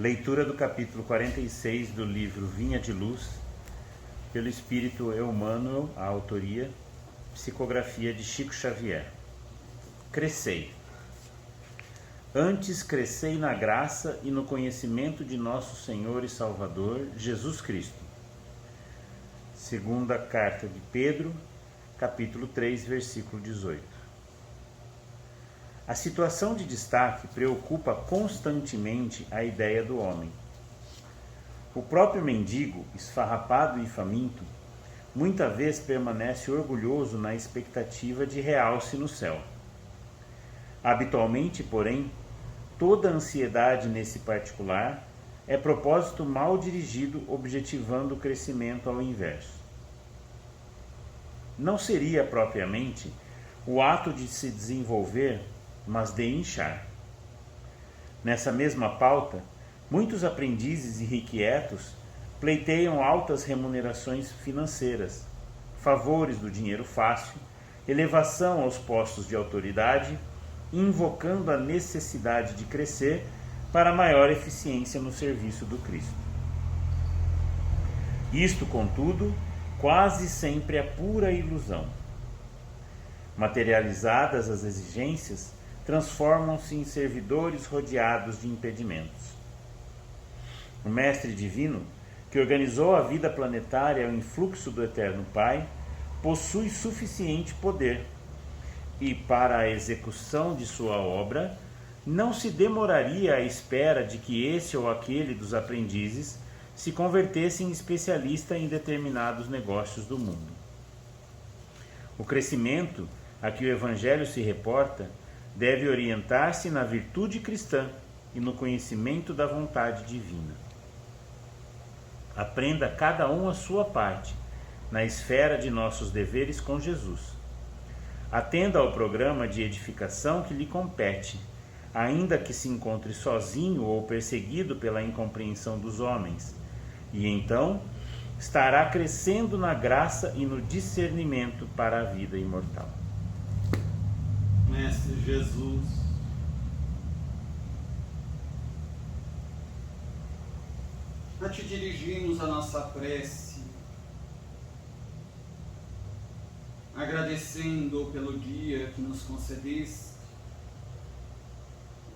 Leitura do capítulo 46 do livro Vinha de Luz, pelo espírito Emmanuel, a autoria, psicografia de Chico Xavier. Crescei. Antes crescei na graça e no conhecimento de nosso Senhor e Salvador, Jesus Cristo. Segunda carta de Pedro, capítulo 3, versículo 18. A situação de destaque preocupa constantemente a ideia do homem. O próprio mendigo, esfarrapado e faminto, muita vez permanece orgulhoso na expectativa de realce no céu. Habitualmente, porém, toda ansiedade nesse particular é propósito mal dirigido, objetivando o crescimento ao inverso. Não seria propriamente o ato de se desenvolver, mas de inchar. Nessa mesma pauta, muitos aprendizes irrequietos pleiteiam altas remunerações financeiras, favores do dinheiro fácil, elevação aos postos de autoridade, invocando a necessidade de crescer para maior eficiência no serviço do Cristo. Isto, contudo, quase sempre é pura ilusão. Materializadas as exigências, transformam-se em servidores rodeados de impedimentos. O Mestre Divino, que organizou a vida planetária ao influxo do Eterno Pai, possui suficiente poder e, para a execução de sua obra, não se demoraria à espera de que esse ou aquele dos aprendizes se convertesse em especialista em determinados negócios do mundo. O crescimento a que o Evangelho se reporta deve orientar-se na virtude cristã e no conhecimento da vontade divina. Aprenda cada um a sua parte, na esfera de nossos deveres com Jesus. Atenda ao programa de edificação que lhe compete, ainda que se encontre sozinho ou perseguido pela incompreensão dos homens, e então estará crescendo na graça e no discernimento para a vida imortal. Mestre Jesus, a Te dirigimos a nossa prece, agradecendo pelo dia que nos concedeste,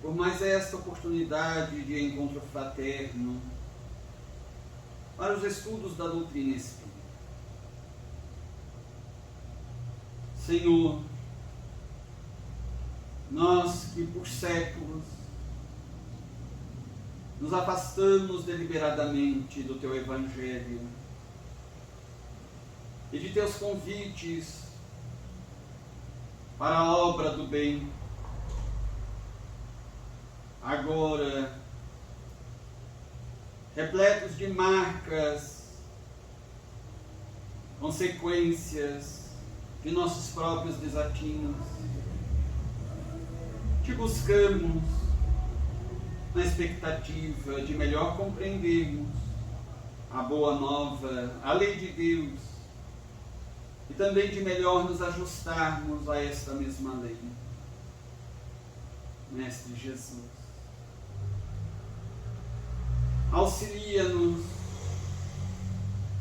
por mais esta oportunidade de encontro fraterno para os estudos da doutrina espírita. Senhor, nós que por séculos nos afastamos deliberadamente do Teu Evangelho e de Teus convites para a obra do bem, agora, repletos de marcas, consequências de nossos próprios desatinos, Te buscamos na expectativa de melhor compreendermos a boa nova, a lei de Deus, e também de melhor nos ajustarmos a esta mesma lei. Mestre Jesus, auxilia-nos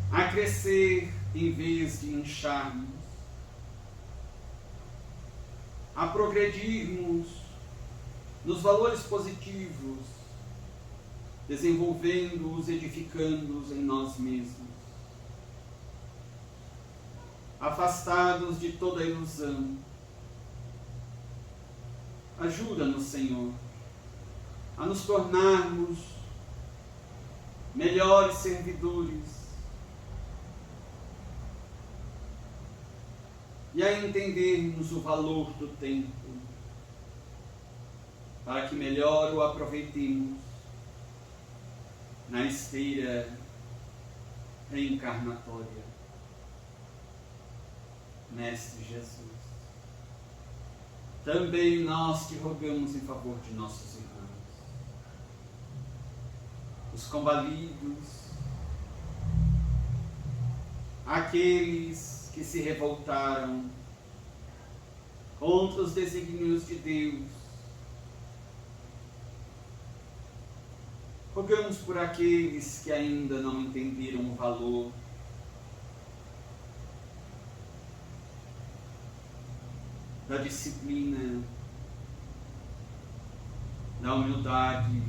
a crescer em vez de incharmos, a progredirmos nos valores positivos, desenvolvendo-os, edificando-os em nós mesmos, afastados de toda ilusão. Ajuda-nos, Senhor, a nos tornarmos melhores servidores e a entendermos o valor do tempo, para que melhor o aproveitemos na esteira reencarnatória. Mestre Jesus, também nós que rogamos em favor de nossos irmãos, os combalidos, aqueles que se revoltaram contra os desígnios de Deus, rogamos por aqueles que ainda não entenderam o valor da disciplina, da humildade,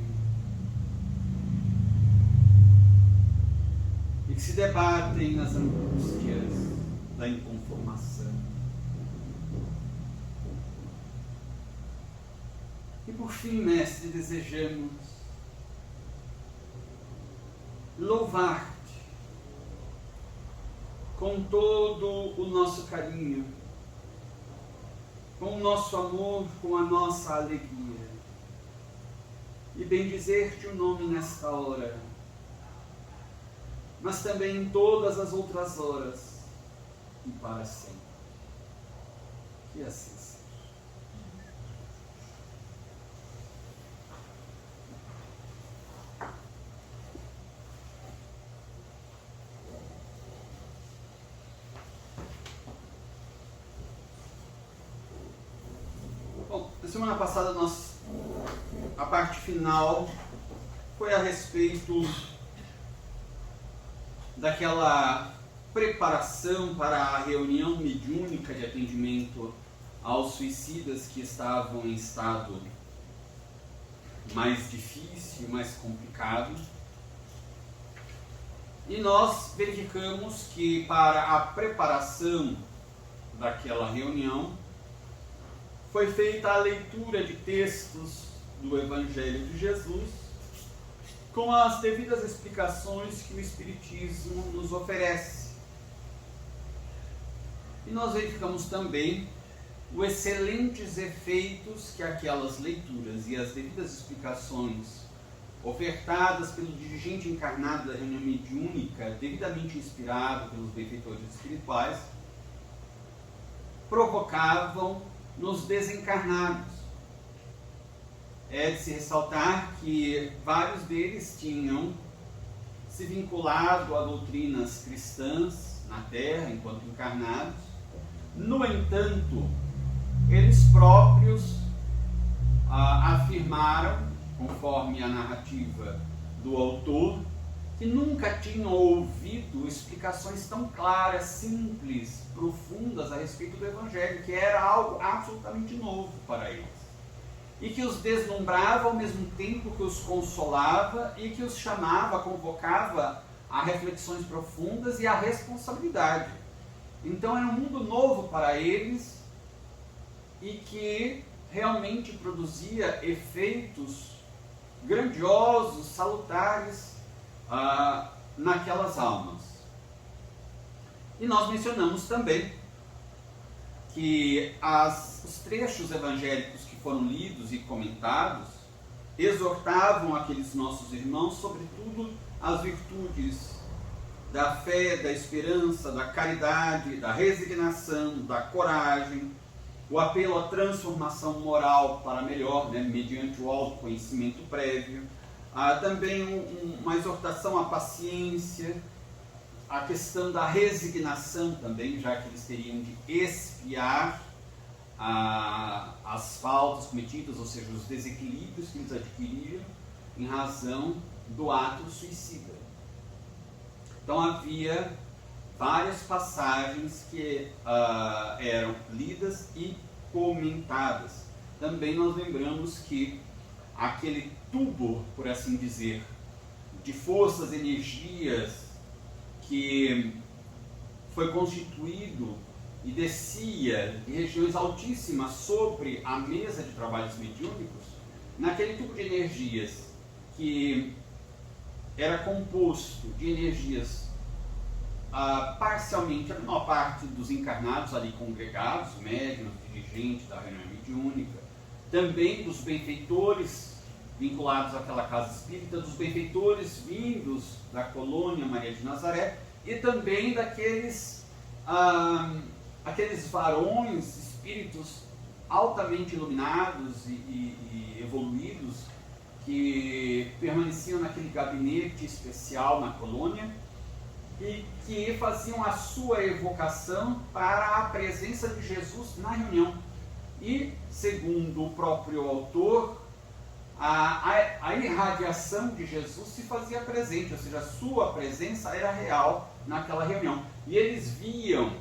e que se debatem nas angústias da inconformação. E por fim, Mestre, desejamos louvar-te com todo o nosso carinho, com o nosso amor, com a nossa alegria, e bendizer-te o nome nesta hora, mas também em todas as outras horas e para sempre. Que assim seja. Bom, na semana passada a parte final foi a respeito daquela preparação para a reunião mediúnica de atendimento aos suicidas que estavam em estado mais difícil, mais complicado. E nós verificamos que para a preparação daquela reunião foi feita a leitura de textos do Evangelho de Jesus, com as devidas explicações que o Espiritismo nos oferece. E nós verificamos também os excelentes efeitos que aquelas leituras e as devidas explicações ofertadas pelo dirigente encarnado da reunião mediúnica, devidamente inspirado pelos benfeitores espirituais, provocavam nos desencarnados. É de se ressaltar que vários deles tinham se vinculado a doutrinas cristãs na Terra enquanto encarnados. No entanto, eles próprios afirmaram, conforme a narrativa do autor, que nunca tinham ouvido explicações tão claras, simples, profundas a respeito do Evangelho, que era algo absolutamente novo para eles. E que os deslumbrava ao mesmo tempo que os consolava e que os chamava, convocava a reflexões profundas e a responsabilidade. Então era um mundo novo para eles e que realmente produzia efeitos grandiosos, salutares naquelas almas. E nós mencionamos também que os trechos evangélicos que foram lidos e comentados exortavam aqueles nossos irmãos, sobretudo, as virtudes da fé, da esperança, da caridade, da resignação, da coragem, o apelo à transformação moral para melhor, mediante o autoconhecimento prévio, também uma exortação à paciência, a questão da resignação também, já que eles teriam de expiar as faltas cometidas, ou seja, os desequilíbrios que eles adquiriram em razão do ato suicida. Então havia várias passagens que eram lidas e comentadas. Também nós lembramos que aquele tubo, por assim dizer, de forças, energias, que foi constituído e descia em regiões altíssimas sobre a mesa de trabalhos mediúnicos, naquele tubo de energias que era composto de energias parcialmente a menor parte dos encarnados ali congregados, médiuns, dirigentes da reunião mediúnica, também dos benfeitores vinculados àquela casa espírita, dos benfeitores vindos da colônia Maria de Nazaré, e também daqueles aqueles varões, espíritos altamente iluminados e evoluídos que permaneciam naquele gabinete especial na colônia e que faziam a sua evocação para a presença de Jesus na reunião. E, segundo o próprio autor, a irradiação de Jesus se fazia presente, ou seja, a sua presença era real naquela reunião. E eles viam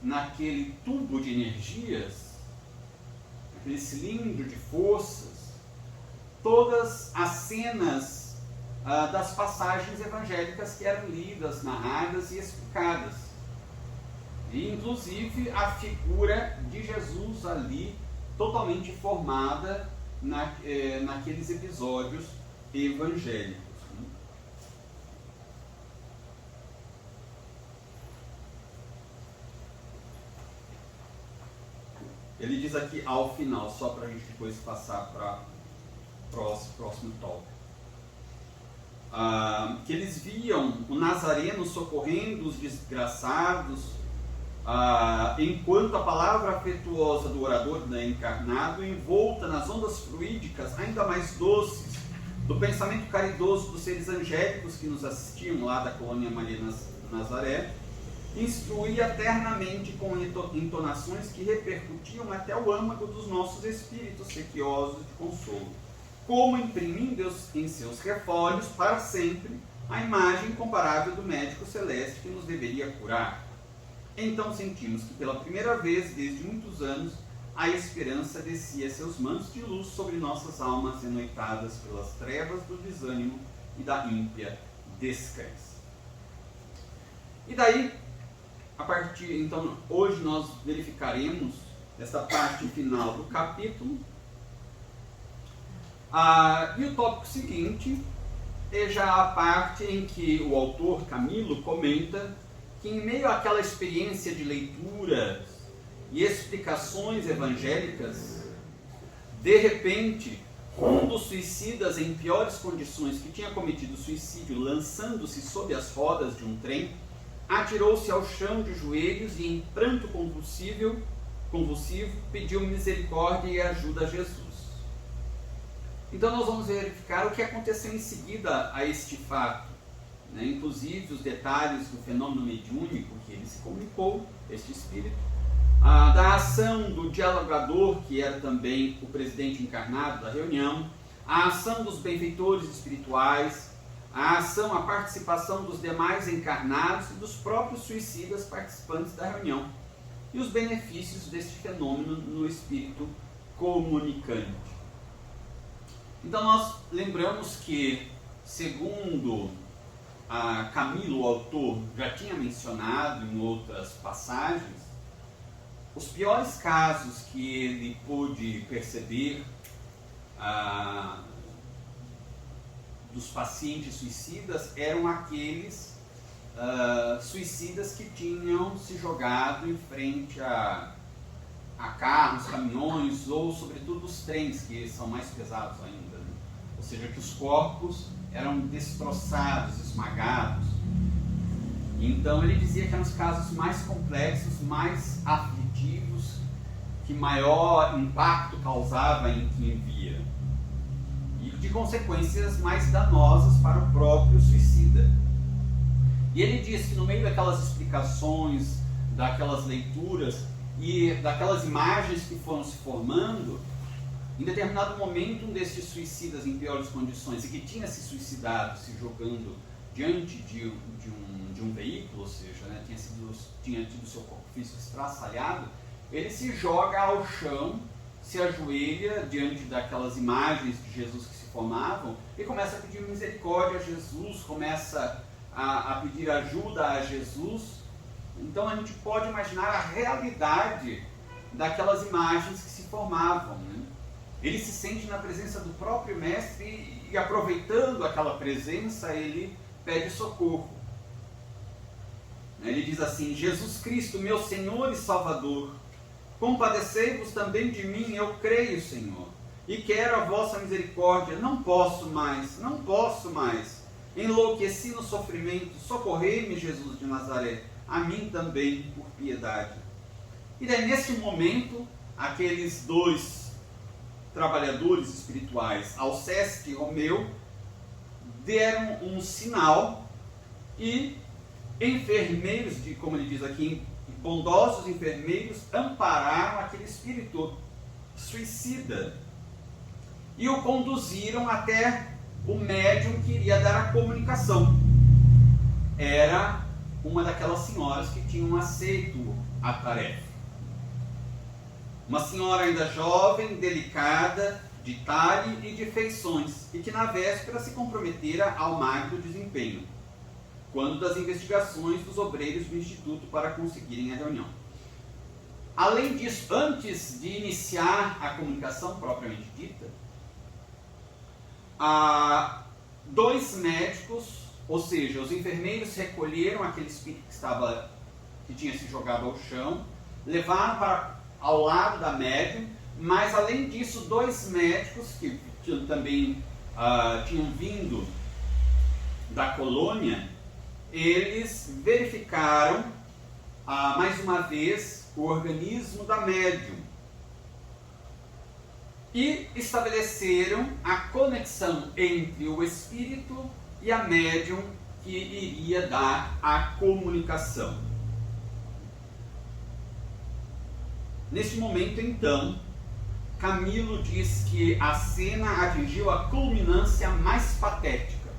naquele tubo de energias, naquele cilindro de forças, todas as cenas das passagens evangélicas que eram lidas, narradas e explicadas. E, inclusive, a figura de Jesus ali, totalmente formada naqueles episódios evangélicos. Ele diz aqui ao final, só para a gente depois passar para o próximo tópico, que eles viam o Nazareno socorrendo os desgraçados, enquanto a palavra afetuosa do orador encarnado, envolta nas ondas fluídicas ainda mais doces do pensamento caridoso dos seres angélicos que nos assistiam lá da colônia Maria Nazaré, instruía eternamente com entonações que repercutiam até o âmago dos nossos espíritos sequiosos de consolo, como imprimindo em seus refolhos para sempre a imagem incomparável do médico celeste que nos deveria curar. Então sentimos que pela primeira vez desde muitos anos a esperança descia seus mantos de luz sobre nossas almas enoitadas pelas trevas do desânimo e da ímpia descrença. E daí, então, hoje nós verificaremos essa parte final do capítulo. E o tópico seguinte é já a parte em que o autor Camilo comenta que, em meio àquela experiência de leituras e explicações evangélicas, de repente, um dos suicidas em piores condições, que tinha cometido suicídio lançando-se sob as rodas de um trem, atirou-se ao chão de joelhos e, em pranto convulsivo, pediu misericórdia e ajuda a Jesus. Então nós vamos verificar o que aconteceu em seguida a este fato, inclusive os detalhes do fenômeno mediúnico que ele se comunicou, este espírito, da ação do dialogador, que era também o presidente encarnado da reunião, a ação dos benfeitores espirituais, a participação dos demais encarnados e dos próprios suicidas participantes da reunião, e os benefícios deste fenômeno no espírito comunicante. Então nós lembramos que, segundo Camilo, o autor, já tinha mencionado em outras passagens, os piores casos que ele pôde perceber dos pacientes suicidas eram aqueles suicidas que tinham se jogado em frente a carros, caminhões ou, sobretudo, os trens, que são mais pesados ainda. Ou seja, que os corpos eram destroçados, esmagados. Então ele dizia que eram os casos mais complexos, mais aflitivos, que maior impacto causava em quem via, e de consequências mais danosas para o próprio suicida. E ele diz que no meio daquelas explicações, daquelas leituras e daquelas imagens que foram se formando, em determinado momento, um desses suicidas em piores condições e que tinha se suicidado, se jogando diante de um veículo, ou seja, tinha tido seu corpo físico estraçalhado, ele se joga ao chão, se ajoelha diante daquelas imagens de Jesus que se formavam e começa a pedir misericórdia a Jesus, começa a pedir ajuda a Jesus. Então a gente pode imaginar a realidade daquelas imagens que se formavam, Ele se sente na presença do próprio Mestre e aproveitando aquela presença, ele pede socorro. Ele diz assim: Jesus Cristo, meu Senhor e Salvador, compadecei-vos também de mim, eu creio, Senhor, e quero a vossa misericórdia. Não posso mais, não posso mais. Enlouqueci no sofrimento, socorrei-me, Jesus de Nazaré, a mim também por piedade. E daí, nesse momento, aqueles dois trabalhadores espirituais, Alceste e Romeu, deram um sinal e enfermeiros, como ele diz aqui, bondosos enfermeiros, ampararam aquele espírito suicida e o conduziram até o médium que iria dar a comunicação. Era uma daquelas senhoras que tinham aceito a tarefa. Uma senhora ainda jovem, delicada, de talhe e de feições, e que na véspera se comprometera ao magro desempenho, quando das investigações dos obreiros do Instituto para conseguirem a reunião. Além disso, antes de iniciar a comunicação propriamente dita, dois médicos, ou seja, os enfermeiros, recolheram aquele espírito que tinha se jogado ao chão, levaram ao lado da médium, mas além disso, dois médicos que também tinham vindo da colônia, eles verificaram mais uma vez o organismo da médium e estabeleceram a conexão entre o espírito e a médium que iria dar a comunicação. Neste momento, então, Camilo diz que a cena atingiu a culminância mais patética.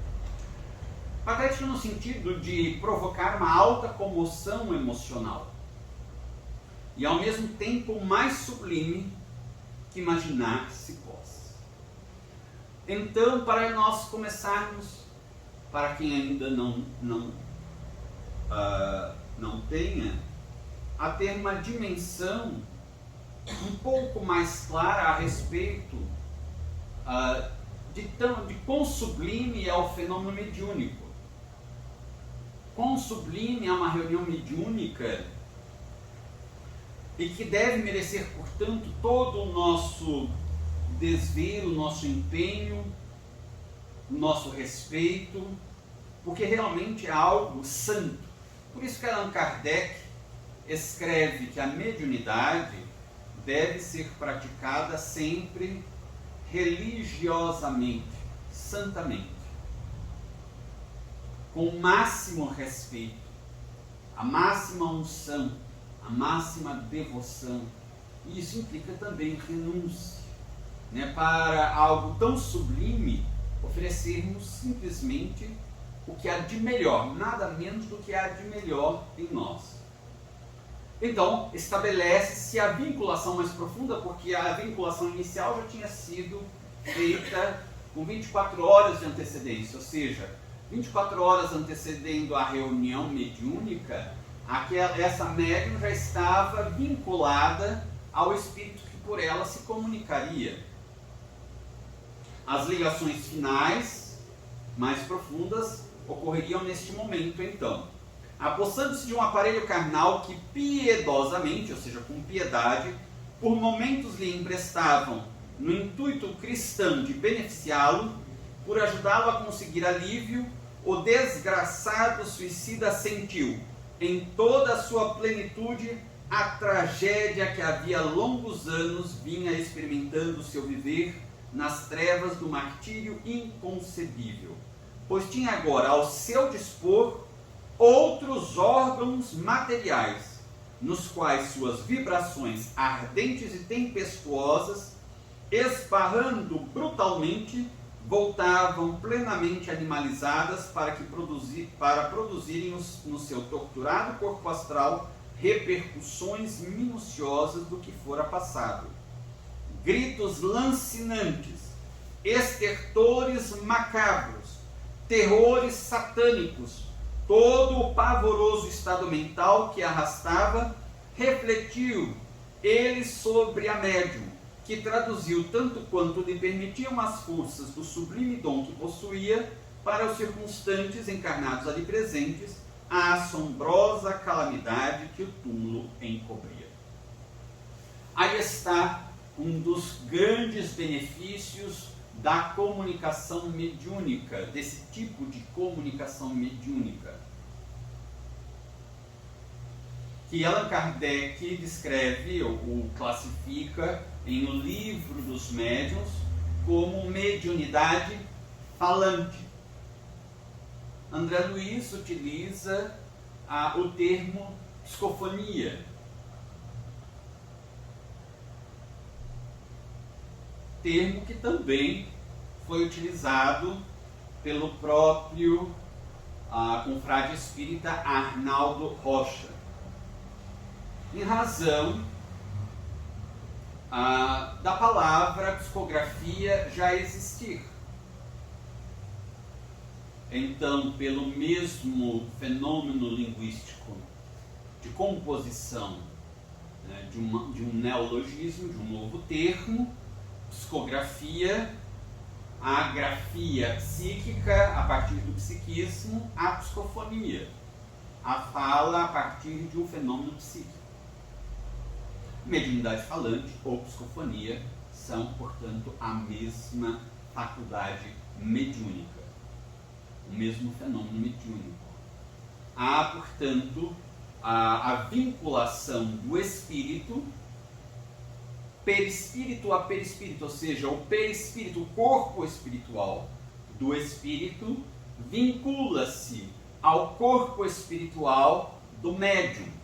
Patética no sentido de provocar uma alta comoção emocional. E ao mesmo tempo mais sublime que imaginar-se possa. Então, para nós começarmos, para quem ainda não tenha, a ter uma dimensão um pouco mais clara a respeito de quão sublime é o fenômeno mediúnico. Quão sublime é uma reunião mediúnica e que deve merecer, portanto, todo o nosso desvelo, o nosso empenho, o nosso respeito, porque realmente é algo santo. Por isso que Allan Kardec escreve que a mediunidade deve ser praticada sempre religiosamente, santamente, com o máximo respeito, a máxima unção, a máxima devoção. E isso implica também renúncia, para algo tão sublime, oferecermos simplesmente o que há de melhor, nada menos do que há de melhor em nós. Então, estabelece-se a vinculação mais profunda, porque a vinculação inicial já tinha sido feita com 24 horas de antecedência, ou seja, 24 horas antecedendo a reunião mediúnica, essa médium já estava vinculada ao espírito que por ela se comunicaria. As ligações finais, mais profundas, ocorreriam neste momento, então. Apossando-se de um aparelho carnal que piedosamente, ou seja, com piedade, por momentos lhe emprestavam, no intuito cristão de beneficiá-lo, por ajudá-lo a conseguir alívio, o desgraçado suicida sentiu, em toda a sua plenitude, a tragédia que havia longos anos vinha experimentando seu viver nas trevas do martírio inconcebível, pois tinha agora ao seu dispor outros órgãos materiais, nos quais suas vibrações ardentes e tempestuosas, esbarrando brutalmente, voltavam plenamente animalizadas para produzirem no seu torturado corpo astral repercussões minuciosas do que fora passado. Gritos lancinantes, estertores macabros, terrores satânicos, todo o pavoroso estado mental que arrastava, refletiu ele sobre a médium, que traduziu tanto quanto lhe permitiam as forças do sublime dom que possuía para os circunstantes encarnados ali presentes, a assombrosa calamidade que o túmulo encobria. Aí está um dos grandes benefícios da comunicação mediúnica, desse tipo de comunicação mediúnica, que Allan Kardec descreve ou classifica em O Livro dos Médiuns como mediunidade falante. André Luiz utiliza o termo psicofonia. Termo que também foi utilizado pelo próprio confrade espírita Arnaldo Rocha, em razão da palavra psicografia já existir. Então, pelo mesmo fenômeno linguístico de composição, né, de um neologismo, de um novo termo, psicografia, a grafia psíquica a partir do psiquismo, a psicofonia, a fala a partir de um fenômeno psíquico. Mediunidade falante ou psicofonia são, portanto, a mesma faculdade mediúnica, o mesmo fenômeno mediúnico. Há, portanto, a vinculação do espírito, perispírito a perispírito, ou seja, o perispírito, o corpo espiritual do espírito, vincula-se ao corpo espiritual do médium.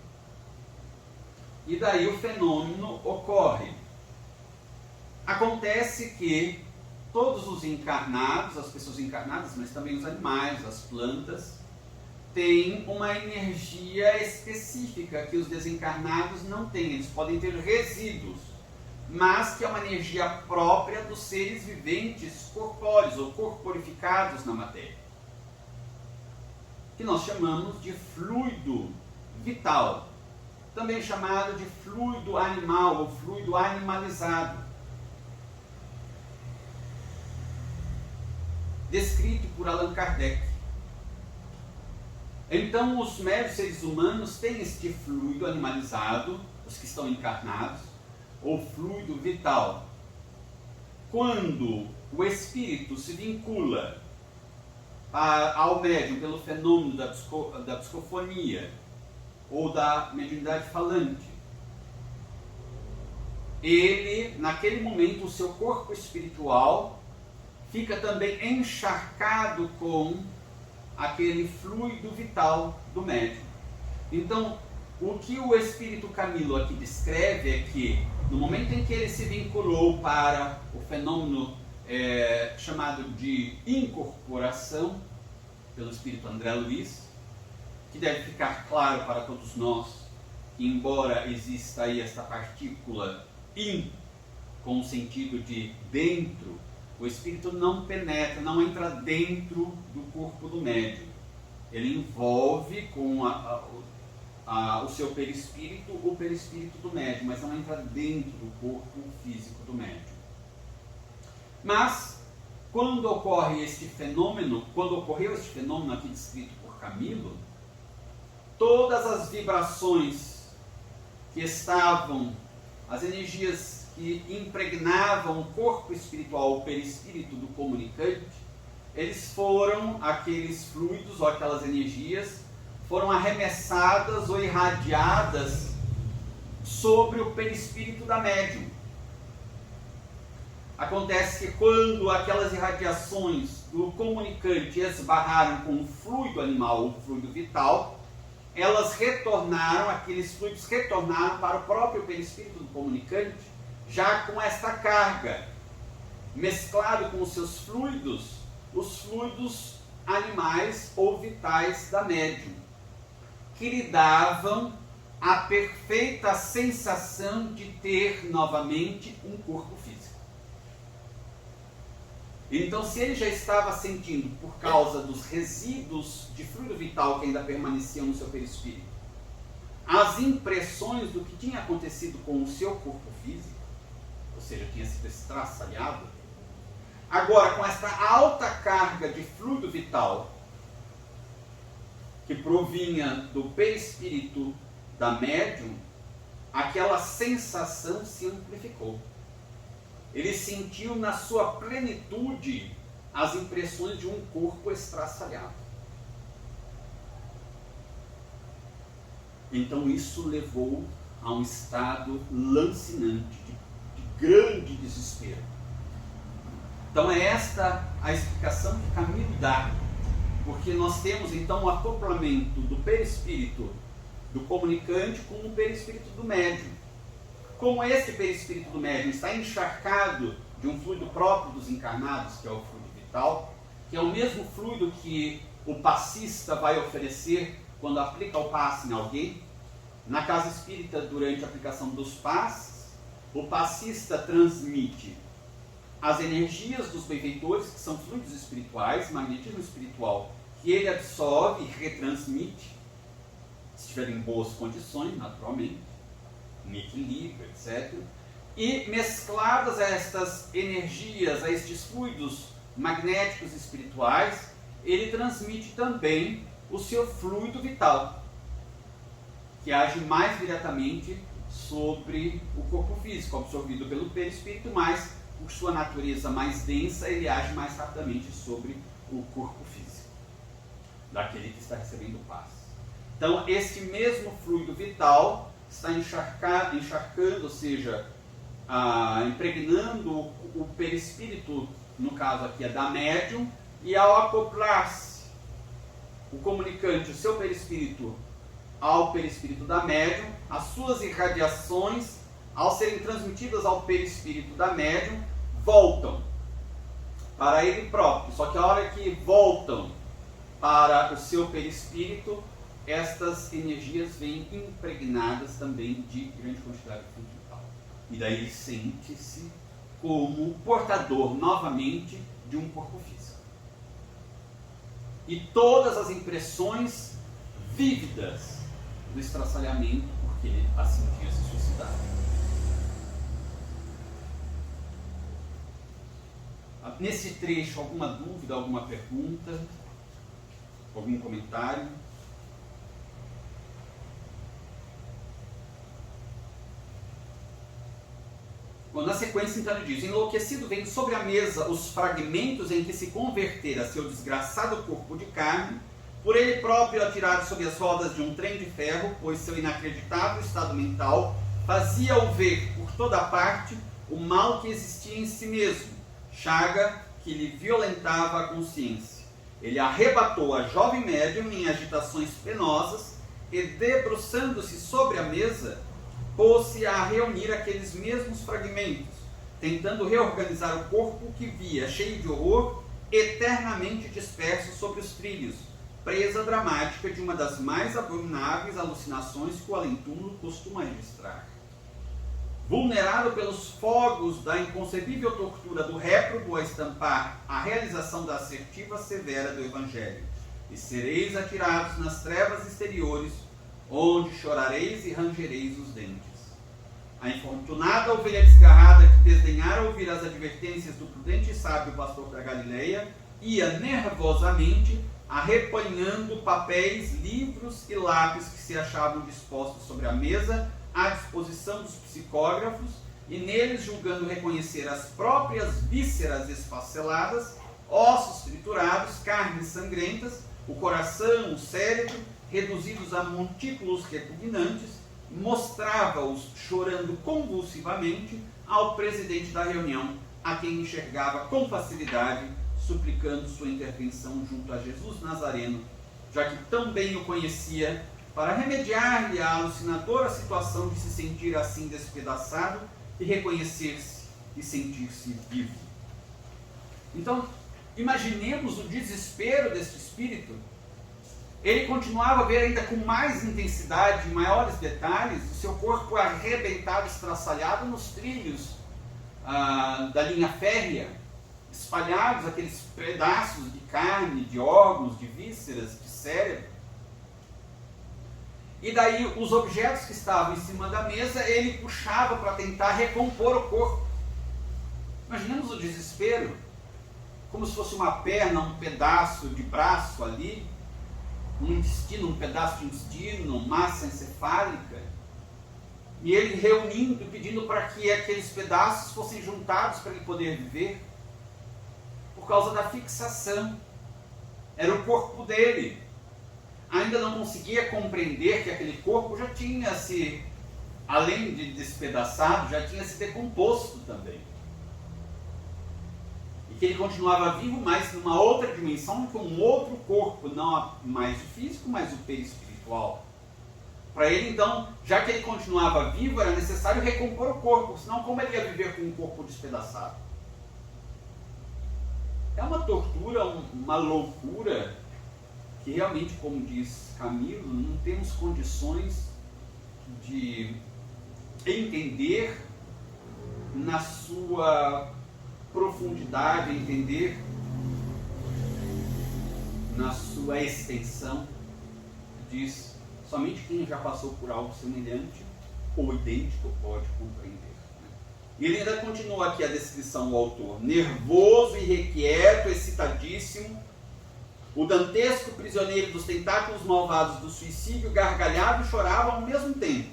E daí o fenômeno ocorre. Acontece que todos os encarnados, as pessoas encarnadas, mas também os animais, as plantas, têm uma energia específica que os desencarnados não têm. Eles podem ter resíduos, mas que é uma energia própria dos seres viventes corpóreos ou corporificados na matéria, que nós chamamos de fluido vital, também chamado de fluido animal ou fluido animalizado, descrito por Allan Kardec. Então, os médios seres humanos têm este fluido animalizado, os que estão encarnados, ou fluido vital. Quando o espírito se vincula ao médium pelo fenômeno da psicofonia ou da mediunidade falante, ele, naquele momento, o seu corpo espiritual fica também encharcado com aquele fluido vital do médium. Então, o que o Espírito Camilo aqui descreve é que, no momento em que ele se vinculou para o fenômeno chamado de incorporação, pelo Espírito André Luiz, que deve ficar claro para todos nós que, embora exista aí esta partícula in, com o sentido de dentro, o espírito não penetra, não entra dentro do corpo do médium. Ele envolve com o seu perispírito o perispírito do médium, mas não entra dentro do corpo físico do médium. Mas, quando ocorreu este fenômeno aqui descrito por Camilo, todas as vibrações que estavam, as energias que impregnavam o corpo espiritual, o perispírito do comunicante, aqueles fluidos ou aquelas energias foram arremessadas ou irradiadas sobre o perispírito da médium. Acontece que quando aquelas irradiações do comunicante esbarraram com o fluido animal, o fluido vital, aqueles fluidos retornaram para o próprio perispírito do comunicante, já com esta carga, mesclado com os seus fluidos, os fluidos animais ou vitais da médium, que lhe davam a perfeita sensação de ter novamente um corpo físico. Então, se ele já estava sentindo, por causa dos resíduos de fluido vital que ainda permaneciam no seu perispírito, as impressões do que tinha acontecido com o seu corpo físico, ou seja, tinha sido estraçalhado, agora com esta alta carga de fluido vital, que provinha do perispírito da médium, aquela sensação se amplificou. Ele sentiu na sua plenitude as impressões de um corpo estraçalhado. Então isso levou a um estado lancinante, de grande desespero. Então é esta a explicação que Camilo dá, porque nós temos então o acoplamento do perispírito do comunicante com o perispírito do médium. Como esse perispírito do médium está encharcado de um fluido próprio dos encarnados, que é o fluido vital, que é o mesmo fluido que o passista vai oferecer quando aplica o passe em alguém, na casa espírita, durante a aplicação dos passes, o passista transmite as energias dos benfeitores, que são fluidos espirituais, magnetismo espiritual, que ele absorve e retransmite, se estiver em boas condições, naturalmente, em equilíbrio, etc. E mescladas a estas energias, a estes fluidos magnéticos espirituais, ele transmite também o seu fluido vital, que age mais diretamente sobre o corpo físico, absorvido pelo perispírito, mas por sua natureza mais densa, ele age mais rapidamente sobre o corpo físico daquele que está recebendo o passe. Então, este mesmo fluido vital está encharcando, ou seja, impregnando o perispírito, no caso aqui é da médium, e ao acoplar-se o comunicante, o seu perispírito, ao perispírito da médium, as suas irradiações, ao serem transmitidas ao perispírito da médium, voltam para ele próprio. Só que a hora que voltam para o seu perispírito, estas energias vêm impregnadas também de grande quantidade de fluido vital. E daí ele sente-se como portador novamente de um corpo físico. E todas as impressões vívidas do estraçalhamento, porque ele assim tinha se suicidado. Nesse trecho, alguma dúvida, alguma pergunta, algum comentário? Bom, na sequência, então, ele diz: enlouquecido vendo sobre a mesa os fragmentos em que se convertera seu desgraçado corpo de carne, por ele próprio atirado sob as rodas de um trem de ferro, pois seu inacreditável estado mental fazia-o ver por toda parte o mal que existia em si mesmo, chaga que lhe violentava a consciência. Ele arrebatou a jovem médium em agitações penosas e, debruçando-se sobre a mesa, pôs-se a reunir aqueles mesmos fragmentos, tentando reorganizar o corpo que via, cheio de horror, eternamente disperso sobre os trilhos, presa dramática de uma das mais abomináveis alucinações que o além-túmulo costuma registrar. Vulnerado pelos fogos da inconcebível tortura do réprobo a estampar a realização da assertiva severa do Evangelho, e sereis atirados nas trevas exteriores, onde chorareis e rangereis os dentes. A infortunada ovelha desgarrada que desdenhara ouvir as advertências do prudente e sábio pastor da Galileia, ia nervosamente arrepanhando papéis, livros e lápis que se achavam dispostos sobre a mesa à disposição dos psicógrafos, e neles julgando reconhecer as próprias vísceras esfaceladas, ossos triturados, carnes sangrentas, o coração, o cérebro, reduzidos a montículos repugnantes, mostrava-os chorando convulsivamente ao presidente da reunião, a quem enxergava com facilidade, suplicando sua intervenção junto a Jesus Nazareno, já que tão bem o conhecia, para remediar-lhe a alucinadora situação de se sentir assim despedaçado e reconhecer-se e sentir-se vivo. Então, imaginemos o desespero deste espírito. Ele continuava a ver ainda com mais intensidade, em maiores detalhes, o seu corpo arrebentado, estraçalhado nos trilhos da linha férrea, espalhados aqueles pedaços de carne, de órgãos, de vísceras, de cérebro. E daí os objetos que estavam em cima da mesa, ele puxava para tentar recompor o corpo. Imaginemos o desespero, como se fosse uma perna, um pedaço de braço ali, um intestino, um pedaço de intestino, massa encefálica, e ele reunindo, pedindo para que aqueles pedaços fossem juntados para ele poder viver, por causa da fixação. Era o corpo dele. Ainda não conseguia compreender que aquele corpo já tinha se, além de despedaçado, já tinha se decomposto também. E que ele continuava vivo, mas numa outra dimensão, com um outro corpo, não mais o físico, mas o perispiritual. Para ele, então, já que ele continuava vivo, era necessário recompor o corpo, senão como ele ia viver com um corpo despedaçado? É uma tortura, uma loucura, que realmente, como diz Camilo, não temos condições de entender na sua profundidade, entender na sua extensão. Diz, somente quem já passou por algo semelhante ou idêntico pode compreender. E ele ainda continua aqui a descrição do autor. Nervoso, irrequieto, excitadíssimo, o dantesco prisioneiro dos tentáculos malvados do suicídio gargalhava e chorava ao mesmo tempo.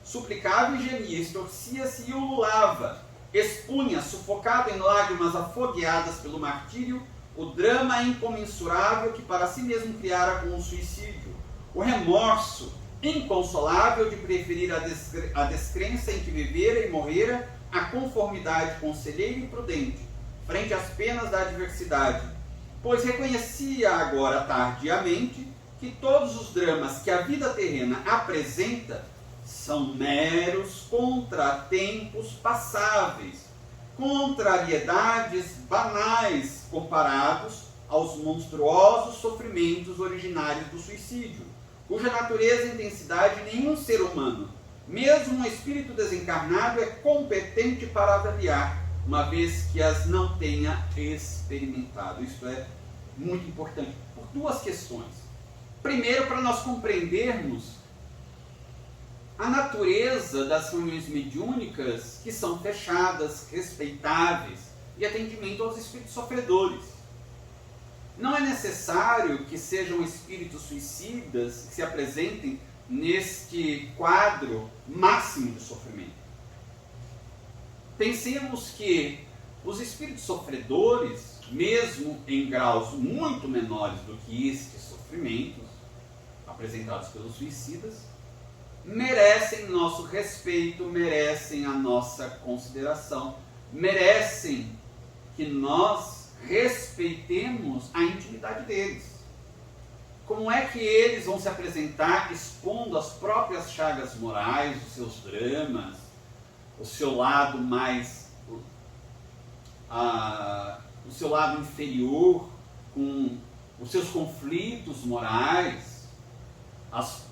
Suplicava e gemia, estorcia-se e ululava. Expunha, sufocado em lágrimas afogueadas pelo martírio, o drama incomensurável que para si mesmo criara com o suicídio. O remorso inconsolável de preferir a descrença em que vivera e morrera à conformidade conselheira e prudente, frente às penas da adversidade, pois reconhecia agora tardiamente que todos os dramas que a vida terrena apresenta são meros contratempos passáveis, contrariedades banais comparados aos monstruosos sofrimentos originários do suicídio, cuja natureza e intensidade nenhum ser humano, mesmo um espírito desencarnado, é competente para avaliar, uma vez que as não tenha experimentado. Isso é muito importante, por duas questões. Primeiro, para nós compreendermos a natureza das reuniões mediúnicas, que são fechadas, respeitáveis, e atendimento aos espíritos sofredores. Não é necessário que sejam espíritos suicidas que se apresentem neste quadro máximo de sofrimento. Pensemos que os espíritos sofredores, mesmo em graus muito menores do que estes sofrimentos apresentados pelos suicidas, merecem nosso respeito, merecem a nossa consideração, merecem que nós respeitemos a intimidade deles. Como é que eles vão se apresentar expondo as próprias chagas morais, os seus dramas, o seu lado mais, o seu lado inferior, com os seus conflitos morais, as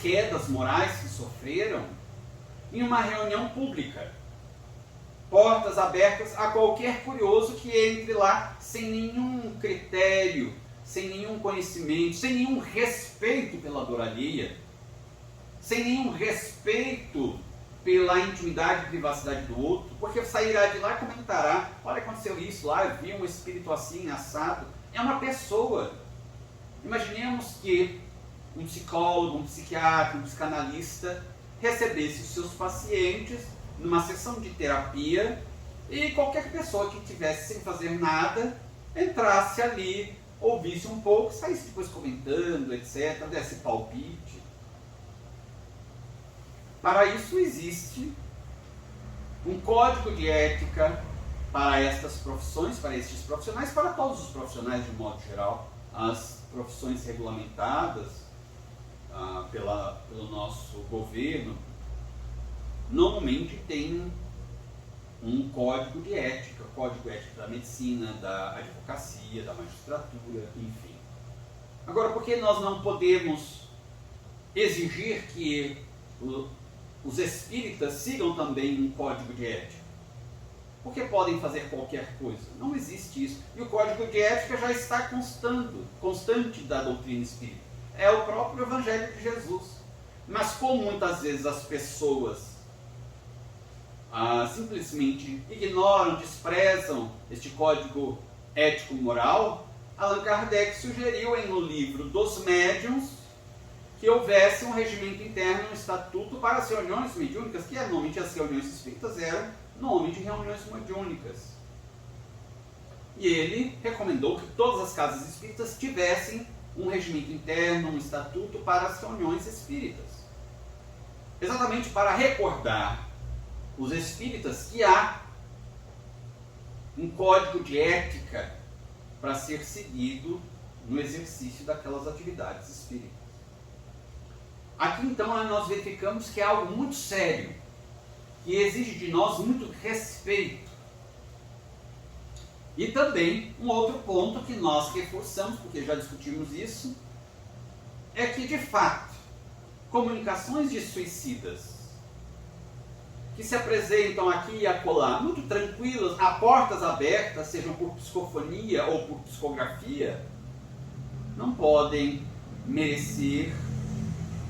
quedas morais que sofreram, em uma reunião pública, portas abertas a qualquer curioso que entre lá sem nenhum critério, sem nenhum conhecimento, sem nenhum respeito pela dor alheia, sem nenhum respeito pela intimidade e privacidade do outro, porque sairá de lá e comentará: olha, aconteceu isso lá, eu vi um espírito assim, assado. É uma pessoa. Imaginemos que um psicólogo, um psiquiatra, um psicanalista recebesse os seus pacientes numa sessão de terapia e qualquer pessoa que estivesse sem fazer nada entrasse ali, ouvisse um pouco, saísse depois comentando, etc., desse palpite. Para isso existe um código de ética para estas profissões, para estes profissionais, para todos os profissionais de modo geral. As profissões regulamentadas pelo nosso governo normalmente têm um código de ética, o código ético da medicina, da advocacia, da magistratura, enfim. Agora, por que nós não podemos exigir que os espíritas sigam também um código de ética? Porque podem fazer qualquer coisa. Não existe isso. E o código de ética já está constante da doutrina espírita. É o próprio Evangelho de Jesus. Mas como muitas vezes as pessoas simplesmente ignoram, desprezam este código ético-moral, Allan Kardec sugeriu em O Livro dos Médiuns que houvesse um regimento interno, um estatuto para as reuniões mediúnicas, que normalmente as reuniões espíritas eram nome de reuniões mediúnicas. E ele recomendou que todas as casas espíritas tivessem um regimento interno, um estatuto para as reuniões espíritas. Exatamente para recordar os espíritas que há um código de ética para ser seguido no exercício daquelas atividades espíritas. Aqui então nós verificamos que é algo muito sério, que exige de nós muito respeito. E também um outro ponto que nós reforçamos, porque já discutimos isso, é que de fato, comunicações de suicidas que se apresentam aqui e acolá, muito tranquilas, a portas abertas, sejam por psicofonia ou por psicografia, não podem merecer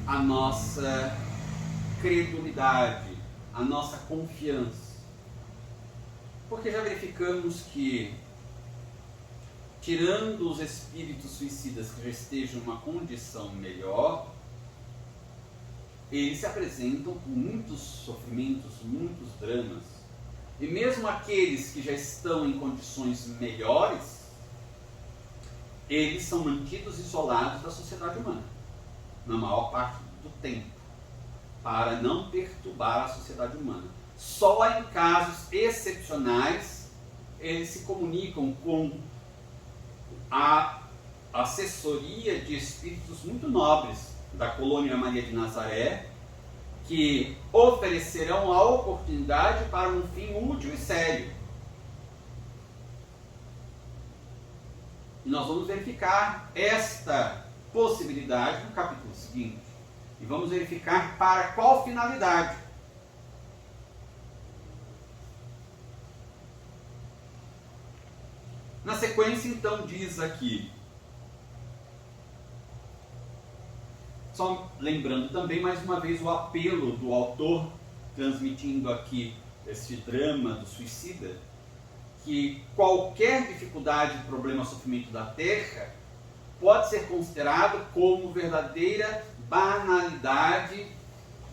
a nossa credulidade, a nossa confiança. Porque já verificamos que, tirando os espíritos suicidas que já estejam em uma condição melhor, eles se apresentam com muitos sofrimentos, muitos dramas. E mesmo aqueles que já estão em condições melhores, eles são mantidos isolados da sociedade humana, na maior parte do tempo, para não perturbar a sociedade humana. Só em casos excepcionais eles se comunicam com a assessoria de espíritos muito nobres da colônia Maria de Nazaré, que oferecerão a oportunidade para um fim útil e sério. E nós vamos verificar esta possibilidade no capítulo seguinte. E vamos verificar para qual finalidade. Na sequência, então, diz aqui, só lembrando também, mais uma vez, o apelo do autor, transmitindo aqui esse drama do suicida, que qualquer dificuldade, problema, sofrimento da Terra pode ser considerado como verdadeira banalidade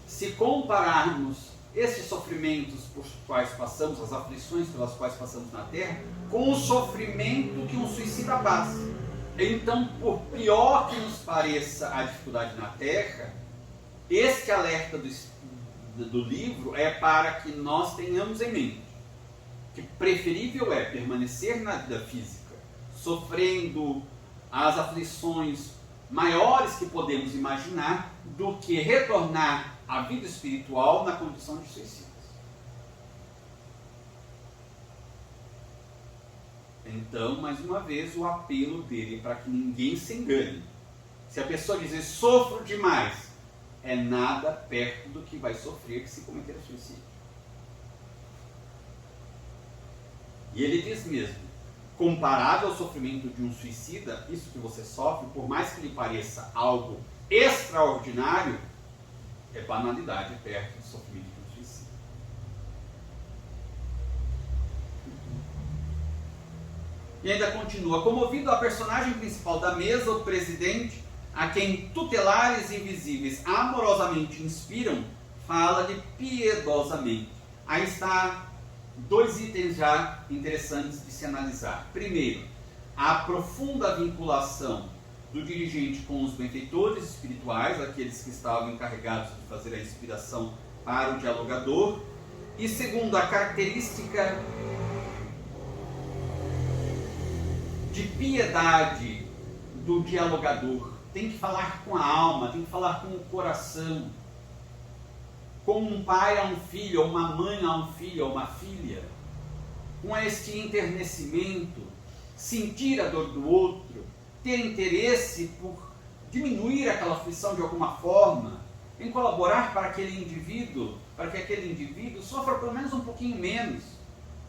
se compararmos esses sofrimentos por quais passamos, as aflições pelas quais passamos na Terra, com o sofrimento que um suicida passa. Então, por pior que nos pareça a dificuldade na Terra, este alerta do livro é para que nós tenhamos em mente que preferível é permanecer na vida física, sofrendo as aflições maiores que podemos imaginar, do que retornar à vida espiritual na condição de suicídios. Então, mais uma vez, o apelo dele para que ninguém se engane. Se a pessoa dizer sofro demais, é nada perto do que vai sofrer se cometer suicídio. E ele diz mesmo, comparável ao sofrimento de um suicida, isso que você sofre, por mais que lhe pareça algo extraordinário, é banalidade perto do sofrimento de um suicida. E ainda continua, comovido a personagem principal da mesa, o presidente, a quem tutelares invisíveis amorosamente inspiram, fala-lhe piedosamente. Aí está dois itens já interessantes de se analisar. Primeiro, a profunda vinculação do dirigente com os benfeitores espirituais, aqueles que estavam encarregados de fazer a inspiração para o dialogador. E segundo, a característica de piedade do dialogador. Tem que falar com a alma, tem que falar com o coração. Como um pai a um filho, ou uma mãe a um filho, ou uma filha. Com este enternecimento, sentir a dor do outro, ter interesse por diminuir aquela aflição de alguma forma, em colaborar para aquele indivíduo, para que aquele indivíduo sofra pelo menos um pouquinho menos.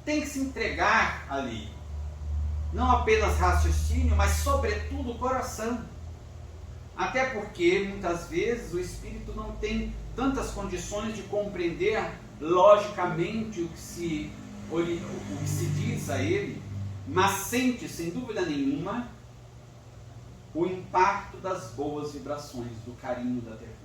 Tem que se entregar ali. Não apenas raciocínio, mas sobretudo coração. Até porque, muitas vezes, o espírito não tem tantas condições de compreender logicamente o que se diz a ele, mas sente, sem dúvida nenhuma, o impacto das boas vibrações, do carinho, da ternura.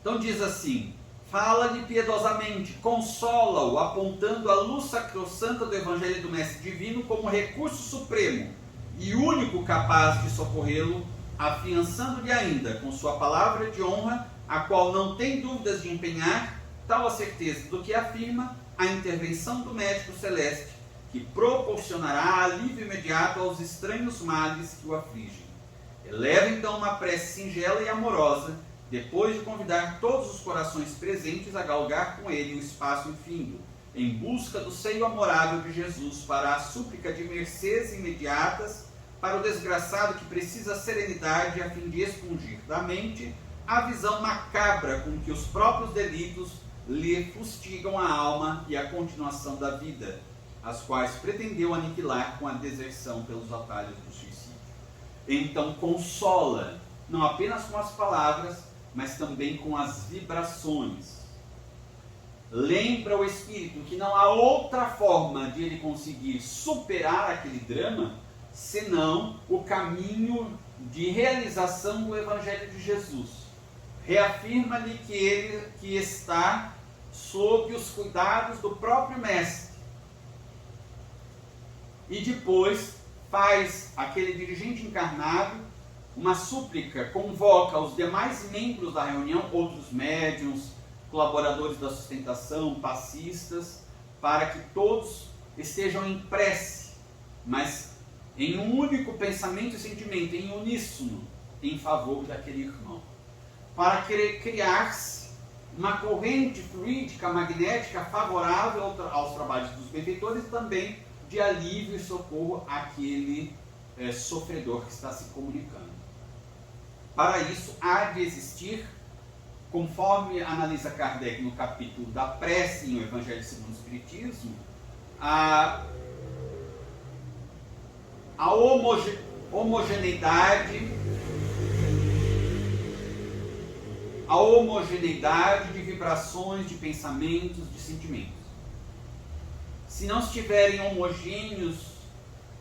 Então diz assim: fala-lhe piedosamente, consola-o, apontando a luz sacrossanta do Evangelho do Mestre Divino como recurso supremo e único capaz de socorrê-lo, afiançando-lhe ainda, com sua palavra de honra, a qual não tem dúvidas de empenhar, tal a certeza do que afirma, a intervenção do médico celeste, que proporcionará alívio imediato aos estranhos males que o afligem. Eleva então uma prece singela e amorosa, depois de convidar todos os corações presentes a galgar com ele o espaço infindo, em busca do seio amorável de Jesus, para a súplica de mercês imediatas para o desgraçado que precisa serenidade a fim de expungir da mente a visão macabra com que os próprios delitos lhe fustigam a alma e a continuação da vida, as quais pretendeu aniquilar com a deserção pelos atalhos do suicídio. Então consola, não apenas com as palavras, mas também com as vibrações. Lembra o espírito que não há outra forma de ele conseguir superar aquele drama senão o caminho de realização do Evangelho de Jesus. Reafirma-lhe que está sob os cuidados do próprio Mestre. E depois faz aquele dirigente encarnado uma súplica, convoca os demais membros da reunião, outros médiuns, colaboradores da sustentação, passistas, para que todos estejam em prece, mas em um único pensamento e sentimento, em uníssono, em favor daquele irmão. Para criar-se uma corrente fluídica, magnética, favorável aos trabalhos dos benfeitores e também de alívio e socorro àquele sofredor que está se comunicando. Para isso, há de existir, conforme analisa Kardec no capítulo da prece em O Evangelho segundo o Espiritismo, a homogeneidade de vibrações, de pensamentos, de sentimentos. Se não estiverem homogêneos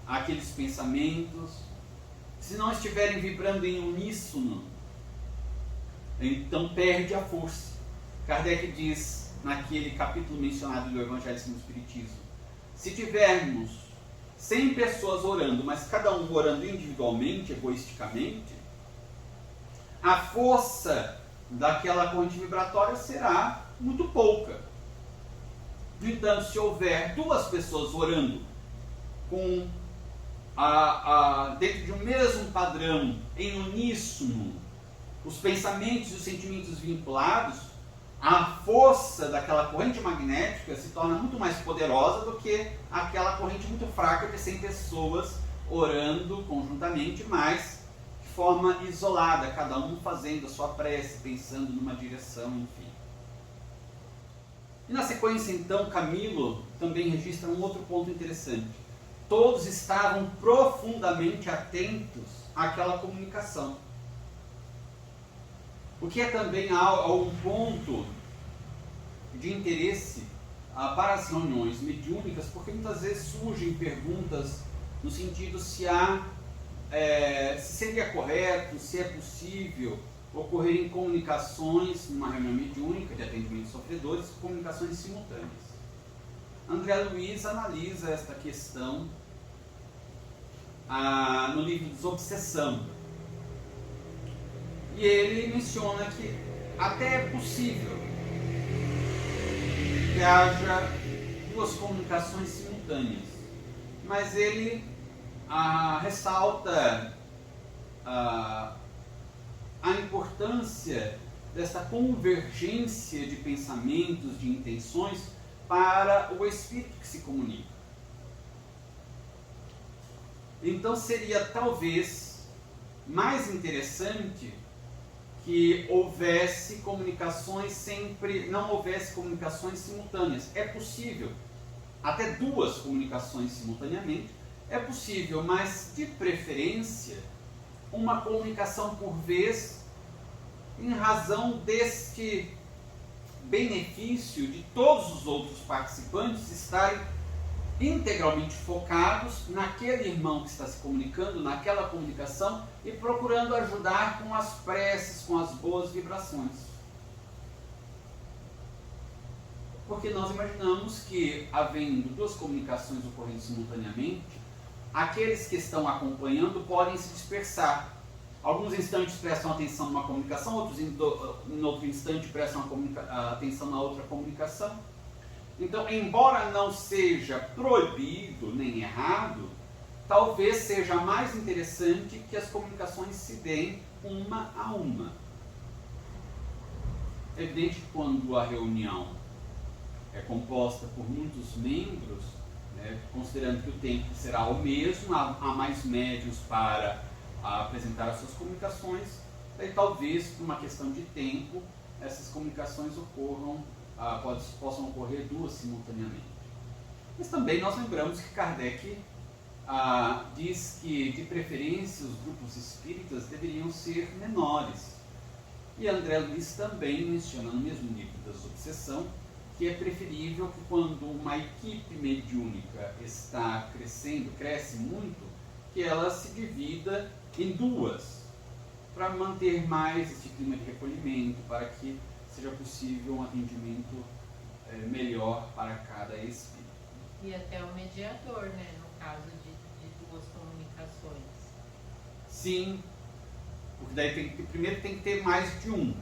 aqueles pensamentos, se não estiverem vibrando em uníssono, então perde a força. Kardec diz, naquele capítulo mencionado do Evangelho segundo o Espiritismo, se tivermos 100 pessoas orando, mas cada um orando individualmente, egoisticamente, a força daquela corrente vibratória será muito pouca. No entanto, se houver 2 pessoas orando com dentro de um mesmo padrão, em uníssono, os pensamentos e os sentimentos vinculados, a força daquela corrente magnética se torna muito mais poderosa do que aquela corrente muito fraca de 100 pessoas orando conjuntamente, mas de forma isolada, cada um fazendo a sua prece, pensando numa direção, enfim. E na sequência, então, Camilo também registra um outro ponto interessante. Todos estavam profundamente atentos àquela comunicação. O que é também um ponto de interesse para as reuniões mediúnicas, porque muitas vezes surgem perguntas no sentido se seria correto, se é possível ocorrerem comunicações numa reunião mediúnica de atendimento de sofredores, comunicações simultâneas. André Luiz analisa esta questão no livro Desobsessão. E ele menciona que até é possível que haja 2 comunicações simultâneas, mas ele ressalta a importância dessa convergência de pensamentos, de intenções para o espírito que se comunica. Então seria talvez mais interessante que houvesse comunicações não houvesse comunicações simultâneas. É possível, até 2 comunicações simultaneamente, é possível, mas de preferência, uma comunicação por vez, em razão deste benefício de todos os outros participantes estarem integralmente focados naquele irmão que está se comunicando, naquela comunicação, e procurando ajudar com as preces, com as boas vibrações. Porque nós imaginamos que, havendo duas comunicações ocorrendo simultaneamente, aqueles que estão acompanhando podem se dispersar. Alguns instantes prestam atenção numa comunicação, outros em outro instante prestam atenção na outra comunicação. Então, embora não seja proibido nem errado, talvez seja mais interessante que as comunicações se deem uma a uma. É evidente que quando a reunião é composta por muitos membros, né, considerando que o tempo será o mesmo, há mais médios para apresentar as suas comunicações, daí talvez, por uma questão de tempo, essas comunicações ocorram, possam ocorrer duas simultaneamente. Mas também nós lembramos que Kardec diz que, de preferência, os grupos espíritas deveriam ser menores. E André Luiz também menciona no mesmo livro das Obsessão que é preferível que, quando uma equipe mediúnica está crescendo, cresce muito, que ela se divida em duas, para manter mais esse clima de recolhimento, para que seja possível um atendimento melhor para cada espírito. E até o mediador, né, no caso de duas comunicações. Sim, porque daí primeiro tem que ter mais de um.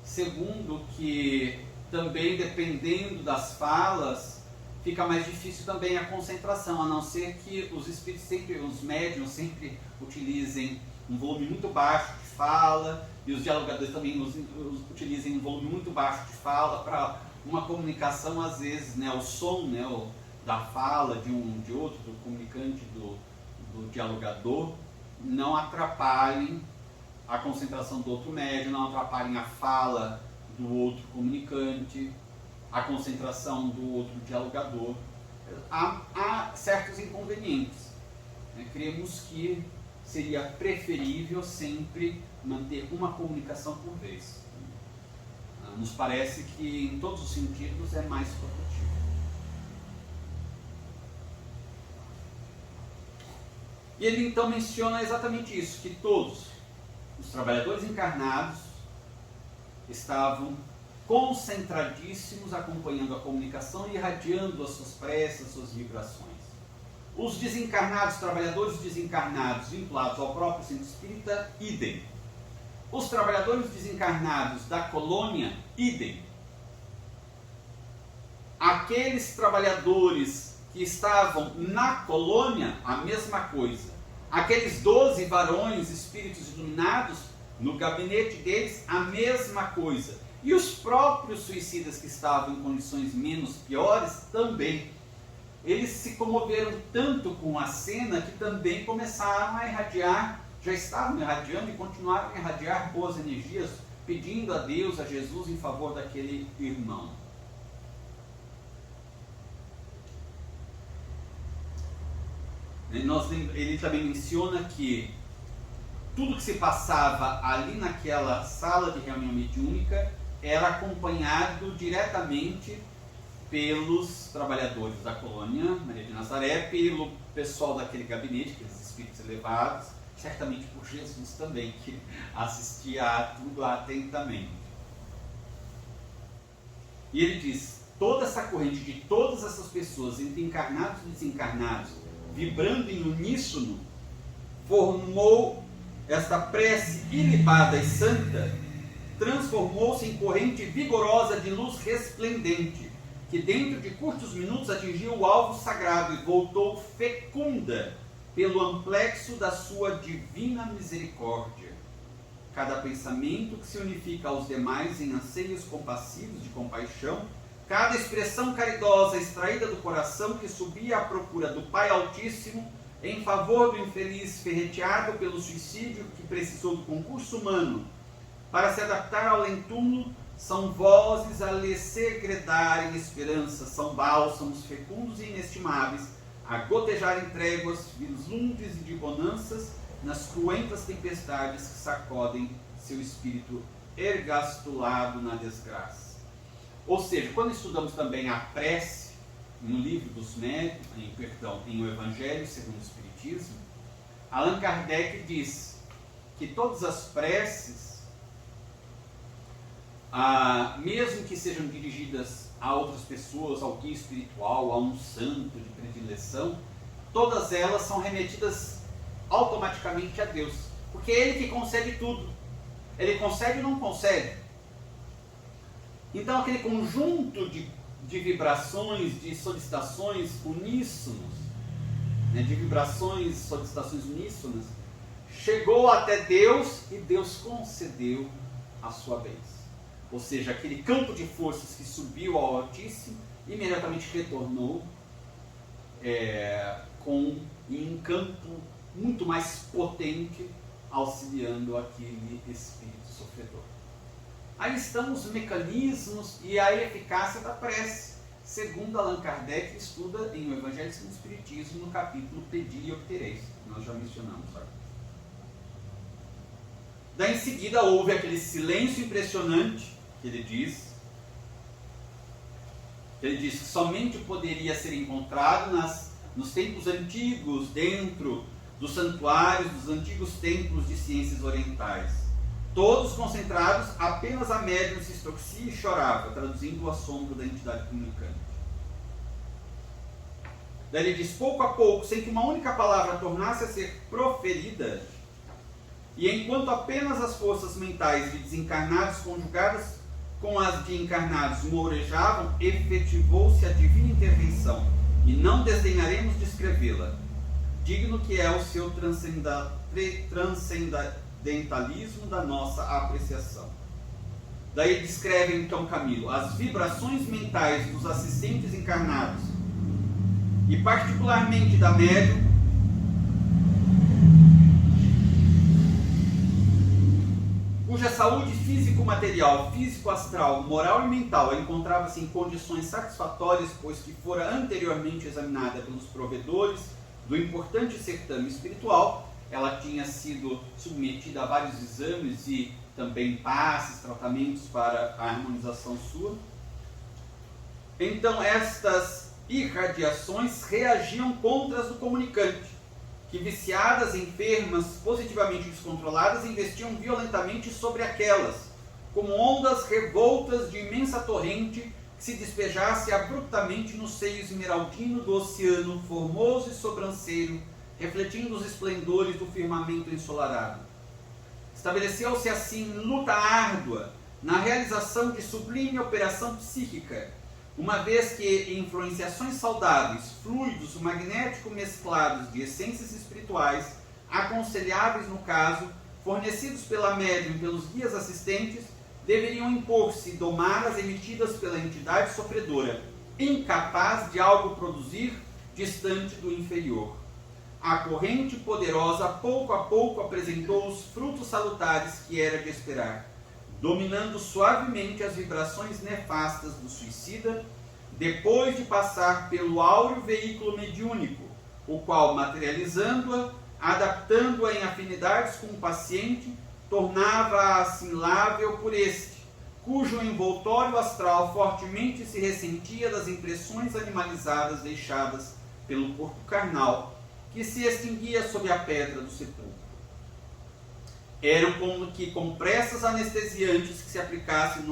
Segundo, que também, dependendo das falas, fica mais difícil também a concentração, a não ser que os espíritos sempre, os médiuns sempre utilizem um volume muito baixo de fala, e os dialogadores também utilizem um volume muito baixo de fala para uma comunicação, às vezes, né, o som, né, da fala de outro, do comunicante, do dialogador, não atrapalhem a concentração do outro médium, não atrapalhem a fala do outro comunicante, a concentração do outro dialogador. Há certos inconvenientes. Né? Cremos que seria preferível sempre manter uma comunicação por vez. Nos parece que, em todos os sentidos, é mais produtivo. E ele então menciona exatamente isso, que todos os trabalhadores encarnados estavam concentradíssimos acompanhando a comunicação e irradiando as suas preces, as suas vibrações. Os desencarnados, trabalhadores desencarnados vinculados ao próprio centro espírita, idem. Os trabalhadores desencarnados da colônia, idem. Aqueles trabalhadores que estavam na colônia, a mesma coisa. Aqueles 12 varões, espíritos iluminados, no gabinete deles, a mesma coisa. E os próprios suicidas que estavam em condições menos piores, também. Eles se comoveram tanto com a cena que também começaram a irradiar, já estavam irradiando e continuaram a irradiar boas energias, pedindo a Deus, a Jesus, em favor daquele irmão. Ele também menciona que tudo que se passava ali naquela sala de reunião mediúnica era acompanhado diretamente pelos trabalhadores da colônia Maria de Nazaré, pelo pessoal daquele gabinete, aqueles espíritos elevados, certamente por Jesus também, que assistia a tudo atentamente. E ele diz, toda essa corrente de todas essas pessoas, entre encarnados e desencarnados, vibrando em uníssono, formou esta prece ilibada e santa, transformou-se em corrente vigorosa de luz resplendente, que dentro de curtos minutos atingiu o alvo sagrado e voltou fecunda pelo amplexo da sua divina misericórdia. Cada pensamento que se unifica aos demais em anseios compassivos de compaixão, cada expressão caridosa extraída do coração que subia à procura do Pai Altíssimo em favor do infeliz ferreteado pelo suicídio que precisou do concurso humano para se adaptar ao além-túmulo, são vozes a lhe segredarem esperança, são bálsamos fecundos e inestimáveis, a gotejarem tréguas, vislumbres de bonanças nas cruentas tempestades que sacodem seu espírito ergastulado na desgraça. Ou seja, quando estudamos também a prece no livro dos médios, em O Evangelho segundo o Espiritismo, Allan Kardec diz que todas as preces, mesmo que sejam dirigidas a outras pessoas, ao guia espiritual, a um santo de predileção, todas elas são remetidas automaticamente a Deus, porque é Ele que concede tudo. Ele concede ou não concede? Então aquele conjunto de vibrações, de solicitações uníssonas, de vibrações, solicitações uníssonas, chegou até Deus e Deus concedeu a sua bênção. Ou seja, aquele campo de forças que subiu ao Altíssimo, imediatamente retornou em um campo muito mais potente, auxiliando aquele espírito sofredor. Aí estão os mecanismos e a eficácia da prece, segundo Allan Kardec estuda em O Evangelho segundo o Espiritismo, no capítulo Pedi e Obtereis, que nós já mencionamos. Daí em seguida houve aquele silêncio impressionante que ele diz que somente poderia ser encontrado nos tempos antigos, dentro dos santuários, dos antigos templos de ciências orientais. Todos concentrados, apenas a médium se estorcia e chorava, traduzindo o assombro da entidade comunicante. Daí ele diz, pouco a pouco, sem que uma única palavra tornasse a ser proferida, e enquanto apenas as forças mentais de desencarnados conjugadas com as de encarnados mourejavam, efetivou-se a divina intervenção, e não desdenharemos descrevê-la, digno que é o seu transcendentalismo da nossa apreciação. Daí descreve então Camilo as vibrações mentais dos assistentes encarnados, e particularmente da médium, cuja saúde físico-material, físico-astral, moral e mental encontrava-se em condições satisfatórias, pois que fora anteriormente examinada pelos provedores do importante certame espiritual. Ela tinha sido submetida a vários exames e também passes, tratamentos para a harmonização sua. Então estas irradiações reagiam contra as do comunicante, que viciadas, enfermas, positivamente descontroladas, investiam violentamente sobre aquelas, como ondas revoltas de imensa torrente que se despejasse abruptamente no seio esmeraldino do oceano formoso e sobranceiro, refletindo os esplendores do firmamento ensolarado. Estabeleceu-se assim luta árdua na realização de sublime operação psíquica, uma vez que influenciações saudáveis, fluidos magnéticos mesclados de essências espirituais, aconselháveis no caso, fornecidos pela médium e pelos guias assistentes, deveriam impor-se e domar as emitidas pela entidade sofredora, incapaz de algo produzir distante do inferior. A corrente poderosa pouco a pouco apresentou os frutos salutares que era de esperar, dominando suavemente as vibrações nefastas do suicida, depois de passar pelo áureo veículo mediúnico, o qual, materializando-a, adaptando-a em afinidades com o paciente, tornava-a assimilável por este, cujo envoltório astral fortemente se ressentia das impressões animalizadas deixadas pelo corpo carnal, que se extinguia sob a pedra do sepulcro. Eram como que compressas anestesiantes que se aplicassem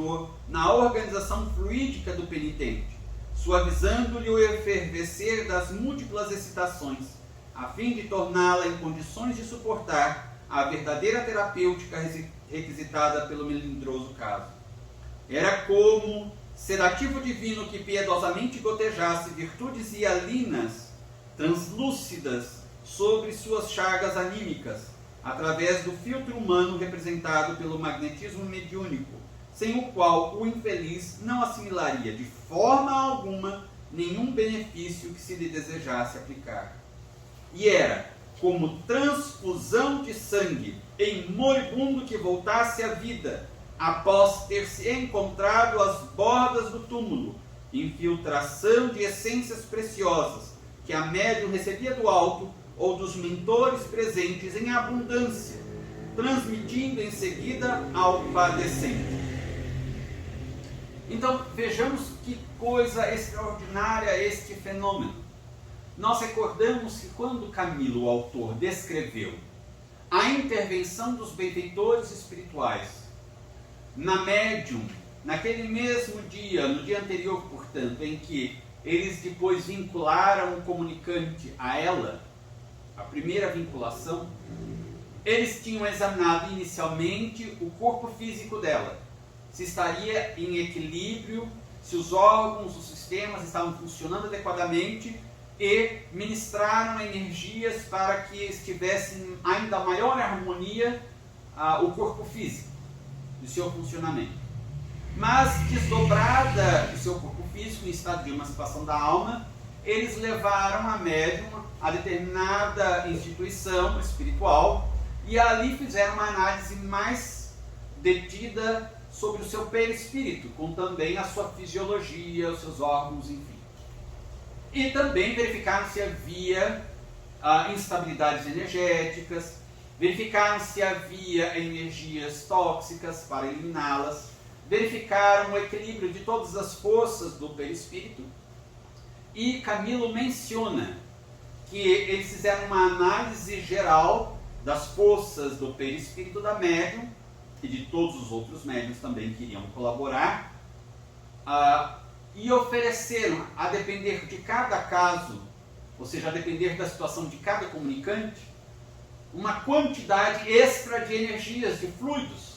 na organização fluídica do penitente, suavizando-lhe o efervescer das múltiplas excitações, a fim de torná-la em condições de suportar a verdadeira terapêutica requisitada pelo melindroso caso. Era como sedativo divino que piedosamente gotejasse virtudes hialinas translúcidas sobre suas chagas anímicas, através do filtro humano representado pelo magnetismo mediúnico, sem o qual o infeliz não assimilaria de forma alguma nenhum benefício que se lhe desejasse aplicar. E era como transfusão de sangue em moribundo que voltasse à vida, após ter se encontrado às bordas do túmulo, infiltração de essências preciosas, que a médium recebia do alto ou dos mentores presentes em abundância, transmitindo em seguida ao padecente. Então vejamos que coisa extraordinária este fenômeno. Nós recordamos que quando Camilo, o autor, descreveu a intervenção dos benfeitores espirituais na médium, naquele mesmo dia, no dia anterior, portanto, em que eles depois vincularam o comunicante a ela, a primeira vinculação, eles tinham examinado inicialmente o corpo físico dela, se estaria em equilíbrio, se os órgãos, os sistemas estavam funcionando adequadamente, e ministraram energias para que estivesse em ainda maior harmonia o corpo físico e o seu funcionamento. Mas, desdobrada o seu corpo físico, em estado de emancipação da alma, eles levaram a médium a determinada instituição espiritual e ali fizeram uma análise mais detida sobre o seu perispírito, com também a sua fisiologia, os seus órgãos, enfim. E também verificaram se havia instabilidades energéticas, verificaram se havia energias tóxicas para eliminá-las, verificaram o equilíbrio de todas as forças do perispírito, e Camilo menciona que eles fizeram uma análise geral das forças do perispírito da médium e de todos os outros médiuns também que iriam colaborar, e ofereceram, a depender de cada caso, ou seja, a depender da situação de cada comunicante, uma quantidade extra de energias, de fluidos,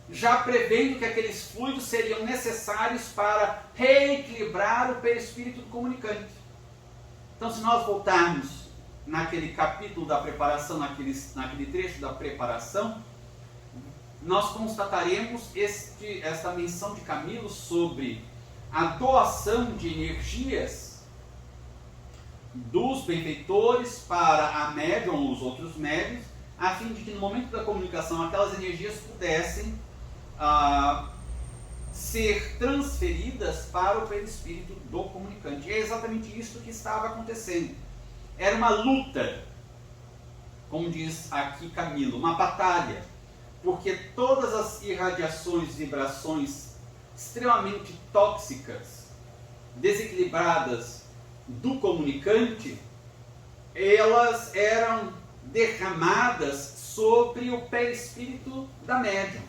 já prevendo que aqueles fluidos seriam necessários para reequilibrar o perispírito do comunicante. Então, se nós voltarmos naquele capítulo da preparação, naquele trecho da preparação, nós constataremos esta menção de Camilo sobre a doação de energias dos benfeitores para a médium ou os outros médiuns, a fim de que no momento da comunicação aquelas energias pudessem ser transferidas para o perispírito do comunicante. E é exatamente isso que estava acontecendo. Era uma luta, como diz aqui Camilo, uma batalha, porque todas as irradiações, vibrações extremamente tóxicas, desequilibradas do comunicante, elas eram derramadas sobre o perispírito da médium.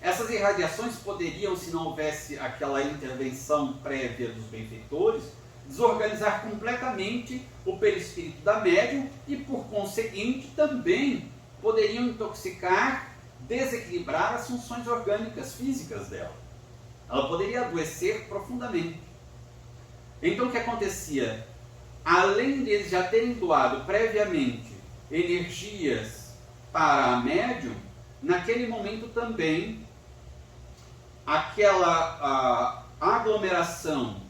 Essas irradiações poderiam, se não houvesse aquela intervenção prévia dos benfeitores, desorganizar completamente o perispírito da médium e, por conseguinte, também poderiam intoxicar, desequilibrar as funções orgânicas físicas dela. Ela poderia adoecer profundamente. Então o que acontecia? Além de eles já terem doado previamente energias para a médium, naquele momento também aquela aglomeração,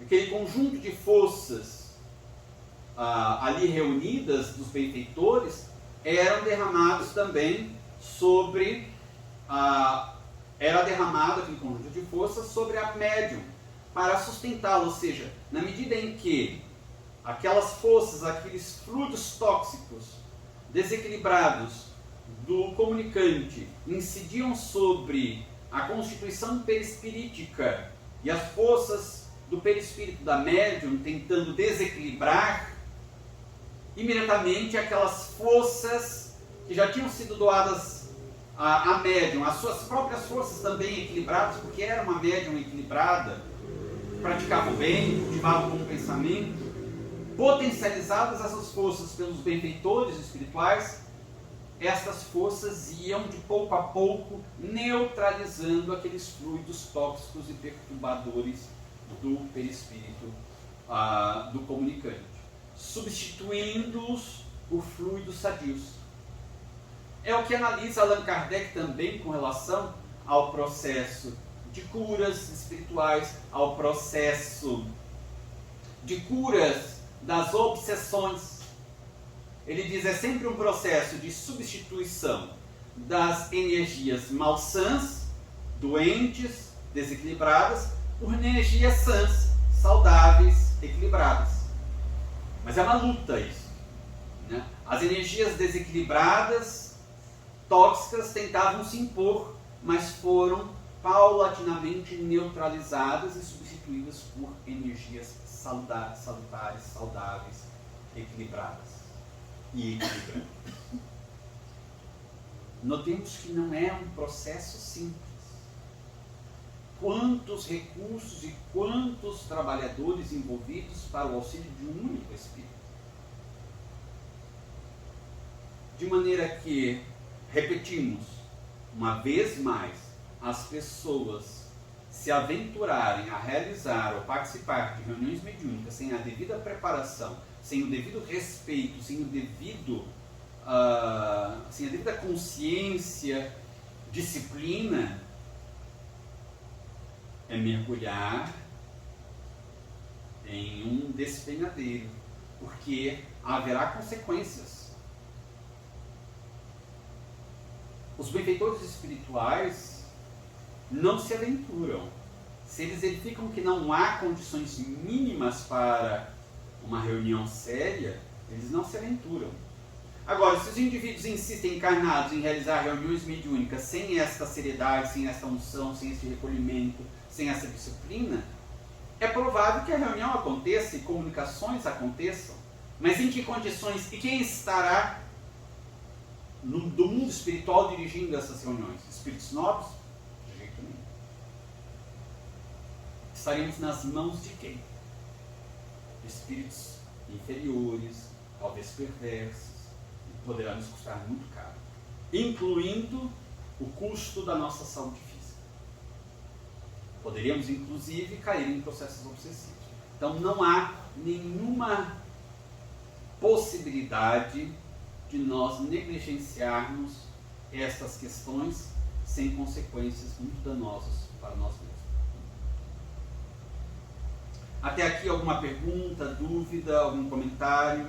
aquele conjunto de forças ali reunidas dos benfeitores eram derramados também sobre era derramado aquele conjunto de forças sobre a médium para sustentá-la, ou seja, na medida em que aquelas forças, aqueles fluidos tóxicos desequilibrados do comunicante incidiam sobre a constituição perispirítica e as forças do perispírito da médium tentando desequilibrar, imediatamente aquelas forças que já tinham sido doadas à médium, as suas próprias forças também equilibradas, porque era uma médium equilibrada, praticava o bem, cultivava o bom pensamento, potencializadas essas forças pelos benfeitores espirituais, estas forças iam de pouco a pouco neutralizando aqueles fluidos tóxicos e perturbadores do perispírito do comunicante, substituindo-os por fluidos sadios. É o que analisa Allan Kardec também com relação ao processo de curas espirituais, ao processo de curas das obsessões. Ele diz, é sempre um processo de substituição das energias malsãs, doentes, desequilibradas, por energias sãs, saudáveis, equilibradas. Mas é uma luta isso, né? As energias desequilibradas, tóxicas, tentavam se impor, mas foram paulatinamente neutralizadas e substituídas por energias salutares, saudáveis, equilibradas e equilibrantes. Notemos que não é um processo simples. Quantos recursos e quantos trabalhadores envolvidos para o auxílio de um único espírito. De maneira que, repetimos, uma vez mais, as pessoas se aventurarem a realizar ou participar de reuniões mediúnicas sem a devida preparação, sem o devido respeito, sem a devida consciência, disciplina, é mergulhar em um despenhadeiro, porque haverá consequências. Os benfeitores espirituais não se aventuram. Se eles verificam que não há condições mínimas para uma reunião séria, eles não se aventuram. Agora, se os indivíduos insistem encarnados em realizar reuniões mediúnicas sem esta seriedade, sem esta unção, sem este recolhimento, sem essa disciplina, é provável que a reunião aconteça e comunicações aconteçam, mas em que condições e quem estará do mundo espiritual dirigindo essas reuniões? Espíritos nobres? De jeito nenhum. Estaremos nas mãos de quem? Espíritos inferiores, talvez perversos, e poderá nos custar muito caro, incluindo o custo da nossa saúde física. Poderíamos, inclusive, cair em processos obsessivos. Então, não há nenhuma possibilidade de nós negligenciarmos essas questões sem consequências muito danosas para nós mesmos. Até aqui alguma pergunta, dúvida, algum comentário?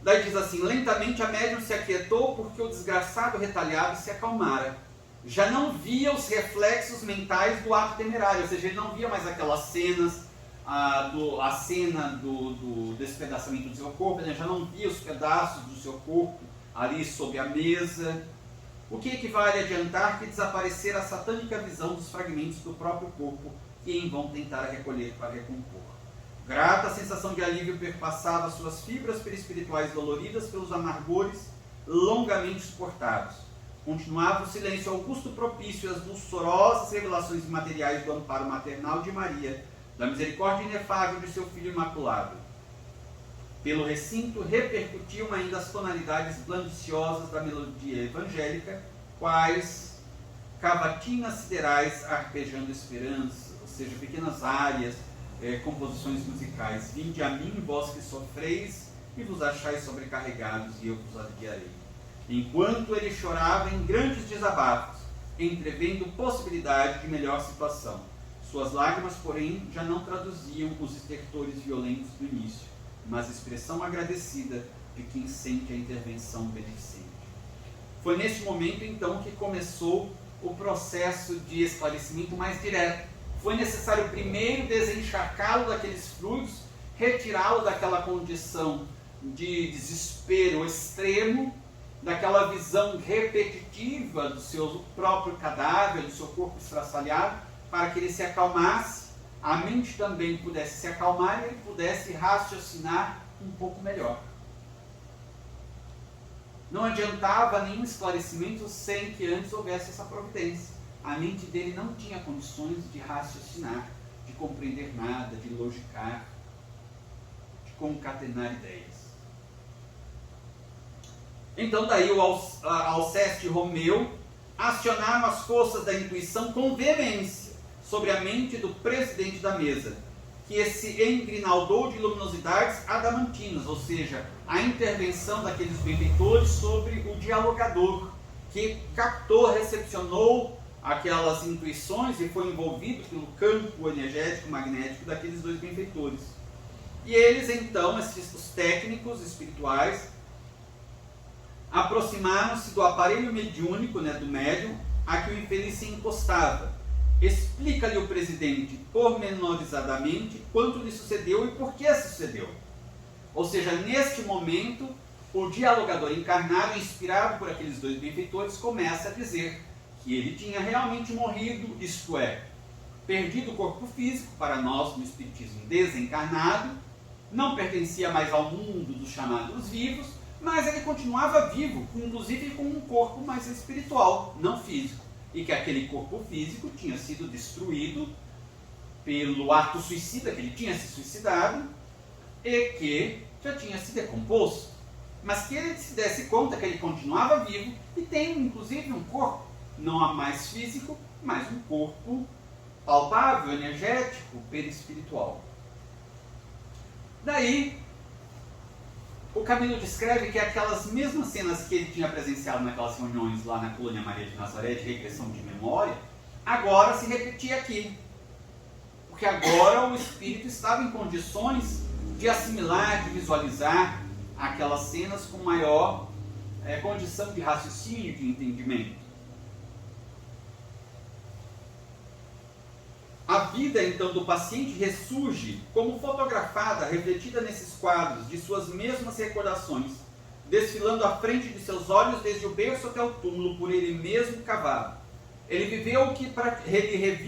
Daí diz assim: lentamente a médium se aquietou porque o desgraçado retalhado se acalmara. Já não via os reflexos mentais do ato temerário, ou seja, ele não via mais aquelas cenas, a cena do despedaçamento do seu corpo, ele já não via os pedaços do seu corpo ali sob a mesa. O que equivale a adiantar que desaparecer a satânica visão dos fragmentos do próprio corpo que em vão tentara recolher para recompor. Grata a sensação de alívio perpassava suas fibras perispirituais doloridas pelos amargores longamente suportados. Continuava o silêncio augusto propício às dulçorosas revelações imateriais do amparo maternal de Maria, da misericórdia inefável de seu Filho Imaculado. Pelo recinto repercutiam ainda as tonalidades blandiciosas da melodia evangélica, quais cavatinas siderais arpejando esperança, ou seja, pequenas áreas, composições musicais. Vinde a mim, vós que sofreis, e vos achais sobrecarregados, e eu vos aliviarei. Enquanto ele chorava em grandes desabafos, entrevendo possibilidade de melhor situação. Suas lágrimas, porém, já não traduziam os estertores violentos do início, mas expressão agradecida de quem sente a intervenção beneficente. Foi neste momento, então, que começou o processo de esclarecimento mais direto. Foi necessário primeiro desencharcá-lo daqueles fluidos, retirá-lo daquela condição de desespero extremo, daquela visão repetitiva do seu próprio cadáver, do seu corpo estraçalhado, para que ele se acalmasse, a mente também pudesse se acalmar e ele pudesse raciocinar um pouco melhor. Não adiantava nenhum esclarecimento sem que antes houvesse essa providência. A mente dele não tinha condições de raciocinar, de compreender nada, de logicar, de concatenar ideias. Então daí o Alceste e Romeu acionaram as forças da intuição com veemência sobre a mente do presidente da mesa, que se engrinaldou de luminosidades adamantinas, ou seja, a intervenção daqueles benfeitores sobre o dialogador, que captou, recepcionou aquelas intuições e foi envolvido pelo campo energético, magnético daqueles dois benfeitores. E eles então, os técnicos espirituais, aproximaram-se do aparelho mediúnico, do médium, a que o infeliz se encostava. Explica-lhe o presidente pormenorizadamente quanto lhe sucedeu e por que sucedeu. Ou seja, neste momento, o dialogador encarnado, inspirado por aqueles dois benfeitores, começa a dizer que ele tinha realmente morrido, isto é, perdido o corpo físico, para nós no Espiritismo desencarnado, não pertencia mais ao mundo dos chamados vivos, mas ele continuava vivo, inclusive com um corpo mais espiritual, não físico, e que aquele corpo físico tinha sido destruído pelo ato suicida, que ele tinha se suicidado, e que já tinha se decomposto, mas que ele se desse conta que ele continuava vivo e tem inclusive um corpo, não mais físico, mas um corpo palpável, energético, perispiritual. Daí, o Camilo descreve que aquelas mesmas cenas que ele tinha presenciado naquelas reuniões lá na Colônia Maria de Nazaré, de regressão de memória, agora se repetia aqui. Porque agora o espírito estava em condições de assimilar, de visualizar aquelas cenas com maior condição de raciocínio, de entendimento. A vida, então, do paciente ressurge como fotografada, refletida nesses quadros de suas mesmas recordações, desfilando à frente de seus olhos desde o berço até o túmulo, por ele mesmo cavado. Ele reviu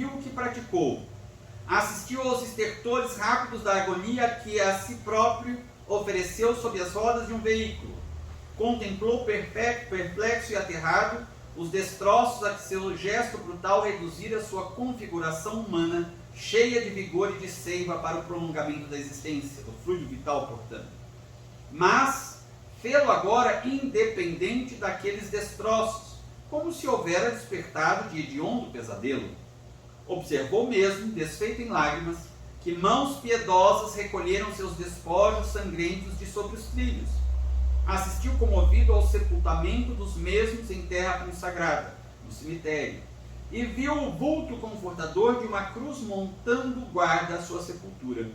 o que praticou, assistiu aos estertores rápidos da agonia que a si próprio ofereceu sob as rodas de um veículo, contemplou perplexo e aterrado os destroços a que seu gesto brutal reduzira sua configuração humana, cheia de vigor e de seiva para o prolongamento da existência, do fluido vital, portanto. Mas fê-lo agora independente daqueles destroços, como se houvera despertado de hediondo pesadelo. Observou mesmo, desfeito em lágrimas, que mãos piedosas recolheram seus despojos sangrentos de sobre os trilhos. Assistiu comovido ao sepultamento dos mesmos em terra consagrada, no cemitério, e viu o vulto confortador de uma cruz montando guarda à sua sepultura.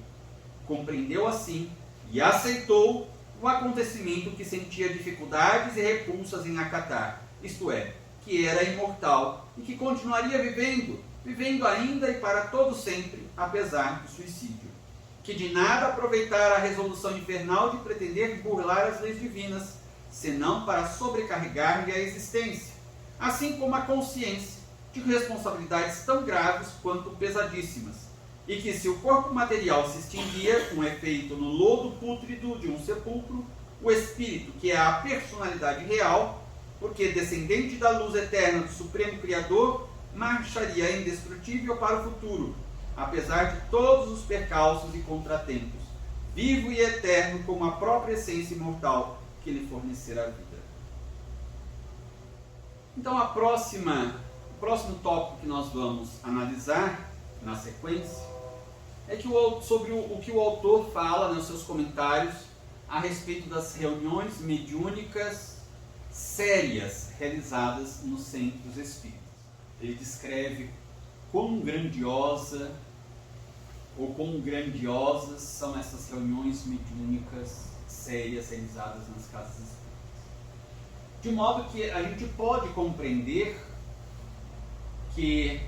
Compreendeu assim e aceitou o acontecimento que sentia dificuldades e repulsas em acatar, isto é, que era imortal e que continuaria vivendo ainda e para todo sempre, apesar do suicídio. Que de nada aproveitara a resolução infernal de pretender burlar as leis divinas, senão para sobrecarregar-lhe a existência, assim como a consciência de responsabilidades tão graves quanto pesadíssimas, e que se o corpo material se extinguia com efeito no lodo pútrido de um sepulcro, o espírito, que é a personalidade real, porque descendente da luz eterna do Supremo Criador, marcharia indestrutível para o futuro, apesar de todos os percalços e contratempos, vivo e eterno como a própria essência imortal que lhe fornecera a vida. Então o próximo tópico que nós vamos analisar na sequência é sobre o que o autor fala nos seus comentários a respeito das reuniões mediúnicas sérias realizadas nos centros espíritas. Ele descreve quão grandiosas são essas reuniões mediúnicas sérias realizadas nas casas espíritas. De modo que a gente pode compreender que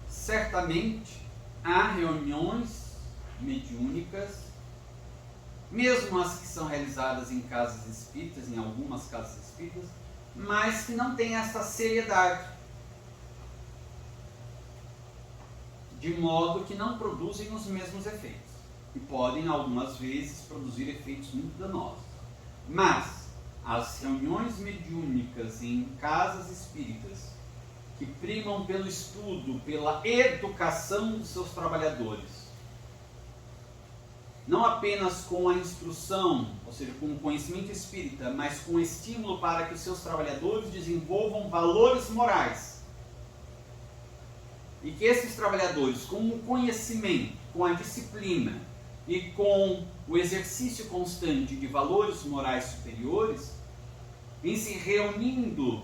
certamente há reuniões mediúnicas, mesmo as que são realizadas em casas espíritas, em algumas casas espíritas, mas que não têm essa seriedade, de modo que não produzem os mesmos efeitos, e podem algumas vezes produzir efeitos muito danosos. Mas as reuniões mediúnicas em casas espíritas, que primam pelo estudo, pela educação dos seus trabalhadores, não apenas com a instrução, ou seja, com o conhecimento espírita, mas com estímulo para que os seus trabalhadores desenvolvam valores morais, e que esses trabalhadores, com o conhecimento, com a disciplina e com o exercício constante de valores morais superiores, em se reunindo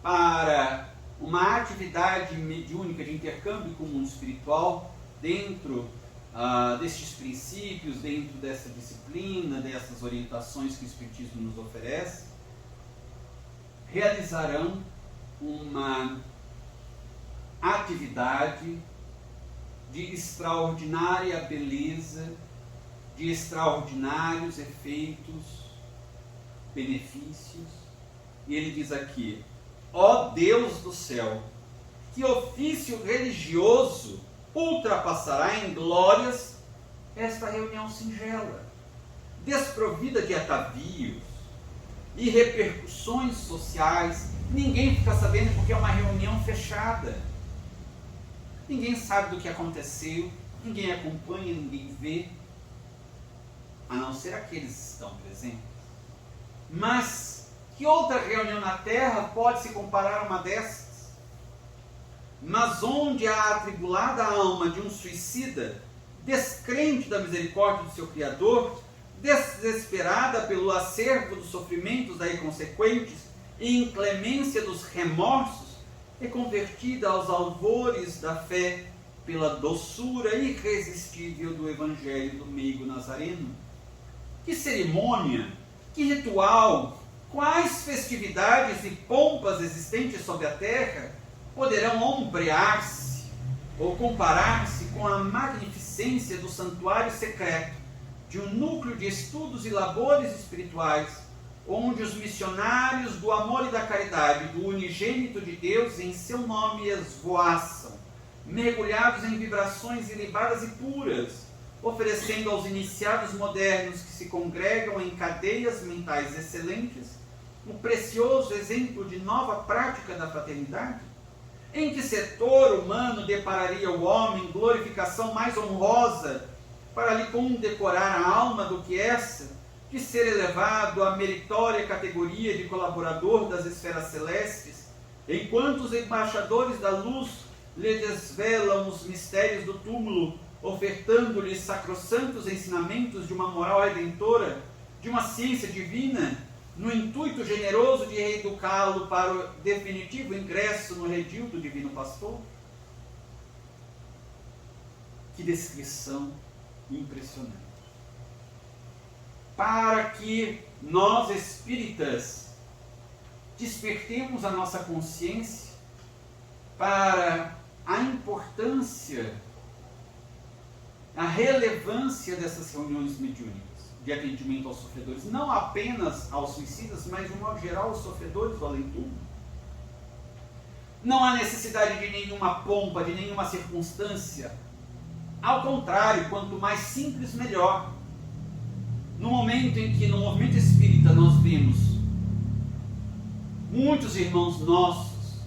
para uma atividade mediúnica de intercâmbio com o mundo espiritual, dentro destes princípios, dentro dessa disciplina, dessas orientações que o Espiritismo nos oferece, realizarão uma atividade de extraordinária beleza, de extraordinários efeitos, benefícios. E ele diz aqui: ó Deus do céu, que ofício religioso ultrapassará em glórias esta reunião singela, desprovida de atavios e repercussões sociais. Ninguém fica sabendo porque é uma reunião fechada. Ninguém sabe do que aconteceu, ninguém acompanha, ninguém vê, a não ser aqueles que estão presentes. Mas que outra reunião na terra pode se comparar a uma destas? Mas onde a atribulada alma de um suicida, descrente da misericórdia do seu Criador, desesperada pelo acervo dos sofrimentos daí consequentes e inclemência dos remorsos, é convertida aos alvores da fé pela doçura irresistível do Evangelho do meigo nazareno. Que cerimônia, que ritual, quais festividades e pompas existentes sobre a terra poderão ombrear-se ou comparar-se com a magnificência do santuário secreto de um núcleo de estudos e labores espirituais, onde os missionários do amor e da caridade do unigênito de Deus em seu nome esvoaçam, mergulhados em vibrações ilibadas e puras, oferecendo aos iniciados modernos que se congregam em cadeias mentais excelentes um precioso exemplo de nova prática da fraternidade? Em que setor humano depararia o homem glorificação mais honrosa para lhe condecorar a alma do que essa, de ser elevado à meritória categoria de colaborador das esferas celestes, enquanto os embaixadores da luz lhe desvelam os mistérios do túmulo, ofertando-lhe sacrossantos ensinamentos de uma moral redentora, de uma ciência divina, no intuito generoso de reeducá-lo para o definitivo ingresso no redil do Divino Pastor? Que descrição impressionante! Para que nós espíritas despertemos a nossa consciência para a importância, a relevância dessas reuniões mediúnicas de atendimento aos sofredores, não apenas aos suicidas, mas de um modo geral aos sofredores do além-túmulo. Não há necessidade de nenhuma pompa, de nenhuma circunstância. Ao contrário, quanto mais simples, melhor. No momento em que no movimento espírita nós vemos muitos irmãos nossos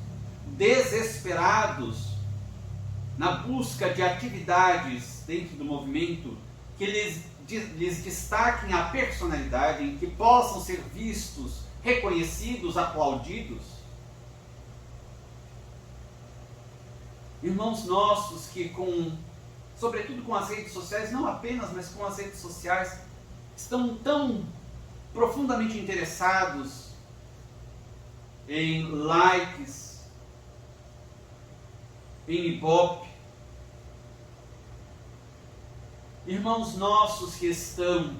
desesperados na busca de atividades dentro do movimento que lhes destaquem a personalidade, em que possam ser vistos, reconhecidos, aplaudidos. Irmãos nossos que sobretudo com as redes sociais, não apenas, mas com as redes sociais, estão tão profundamente interessados em likes, em ibope. Irmãos nossos que estão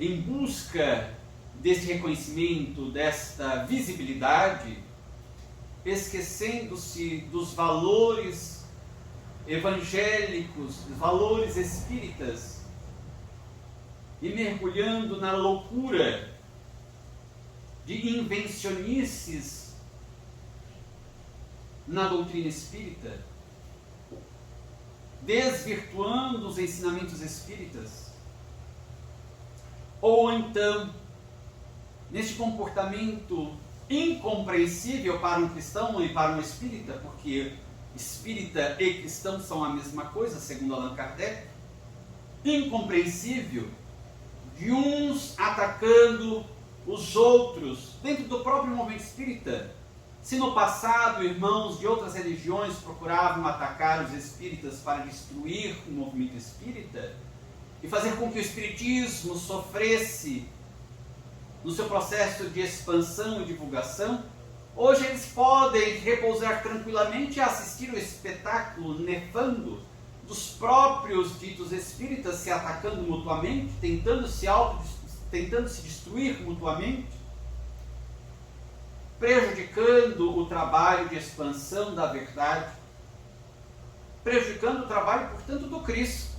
em busca desse reconhecimento, desta visibilidade, esquecendo-se dos valores evangélicos, dos valores espíritas, e mergulhando na loucura de invencionices na doutrina espírita, desvirtuando os ensinamentos espíritas, ou então neste comportamento incompreensível para um cristão e para um espírita, porque espírita e cristão são a mesma coisa, segundo Allan Kardec, incompreensível, de uns atacando os outros dentro do próprio movimento espírita. Se no passado irmãos de outras religiões procuravam atacar os espíritas para destruir o movimento espírita e fazer com que o espiritismo sofresse no seu processo de expansão e divulgação, hoje eles podem repousar tranquilamente e assistir o espetáculo nefando dos próprios ditos espíritas se atacando mutuamente, tentando se destruir mutuamente, prejudicando o trabalho de expansão da verdade, prejudicando o trabalho, portanto, do Cristo.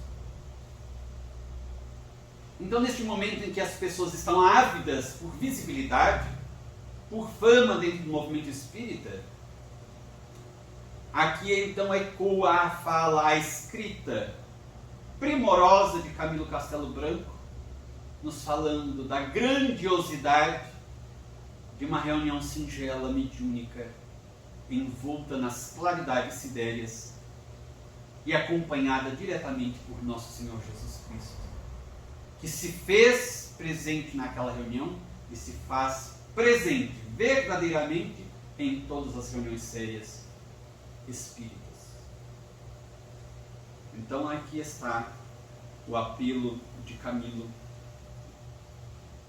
Então, neste momento em que as pessoas estão ávidas por visibilidade, por fama dentro do movimento espírita, aqui então ecoa a fala, a escrita primorosa de Camilo Castelo Branco, nos falando da grandiosidade de uma reunião singela, mediúnica, envolta nas claridades sidérias e acompanhada diretamente por nosso Senhor Jesus Cristo, que se fez presente naquela reunião e se faz presente verdadeiramente em todas as reuniões sérias espíritas. Então aqui está o apelo de Camilo,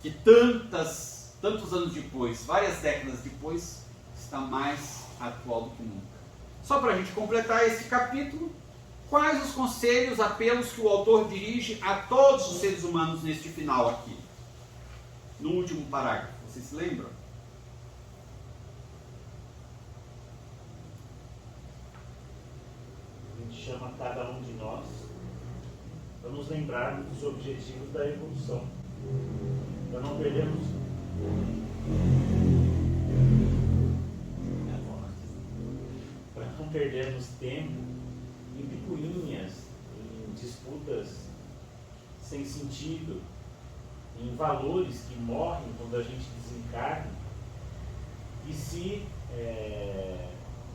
que tantos anos depois, várias décadas depois, está mais atual do que nunca. Só para a gente completar esse capítulo, quais os conselhos, apelos que o autor dirige a todos os seres humanos neste final aqui? No último parágrafo, vocês se lembram? A gente chama cada um de nós para nos lembrarmos dos objetivos da evolução, para não perdermos tempo em picuinhas, em disputas sem sentido, em valores que morrem quando a gente desencarna, e se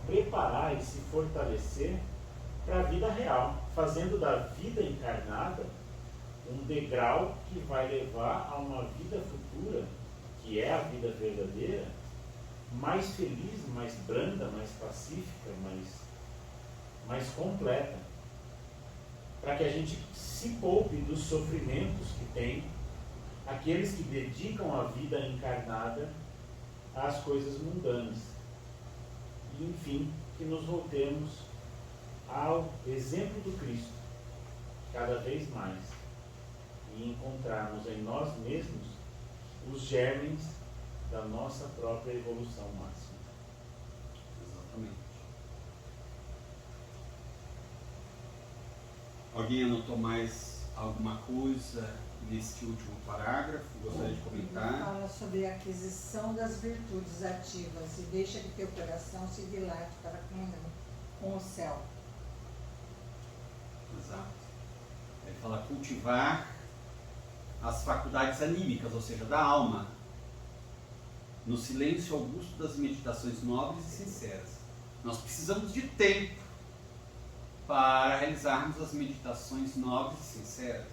preparar e se fortalecer para a vida real, fazendo da vida encarnada um degrau que vai levar a uma vida futura, que é a vida verdadeira, mais feliz, mais branda, mais pacífica, mais completa, para que a gente se poupe dos sofrimentos que tem aqueles que dedicam a vida encarnada às coisas mundanas. E, enfim, que nos voltemos ao exemplo do Cristo, cada vez mais, e encontrarmos em nós mesmos os germes da nossa própria evolução máxima. Exatamente. Alguém anotou mais alguma coisa neste último parágrafo? Gostaria de comentar? Ele fala sobre a aquisição das virtudes ativas e deixa que teu coração se dilate para a comunhão com o céu. Exato. Ele fala cultivar as faculdades anímicas, ou seja, da alma, no silêncio augusto das meditações nobres e sinceras. Nós precisamos de tempo para realizarmos as meditações nobres e sinceras.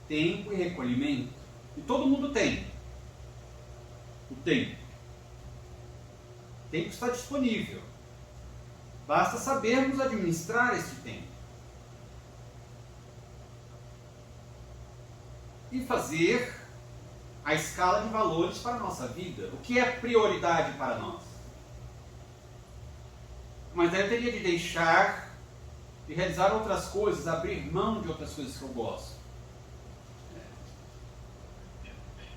Tempo e recolhimento. E todo mundo tem o tempo. O tempo está disponível. Basta sabermos administrar esse tempo. E fazer a escala de valores para a nossa vida. O que é prioridade para nós? Mas aí eu teria de deixar de realizar outras coisas, abrir mão de outras coisas que eu gosto.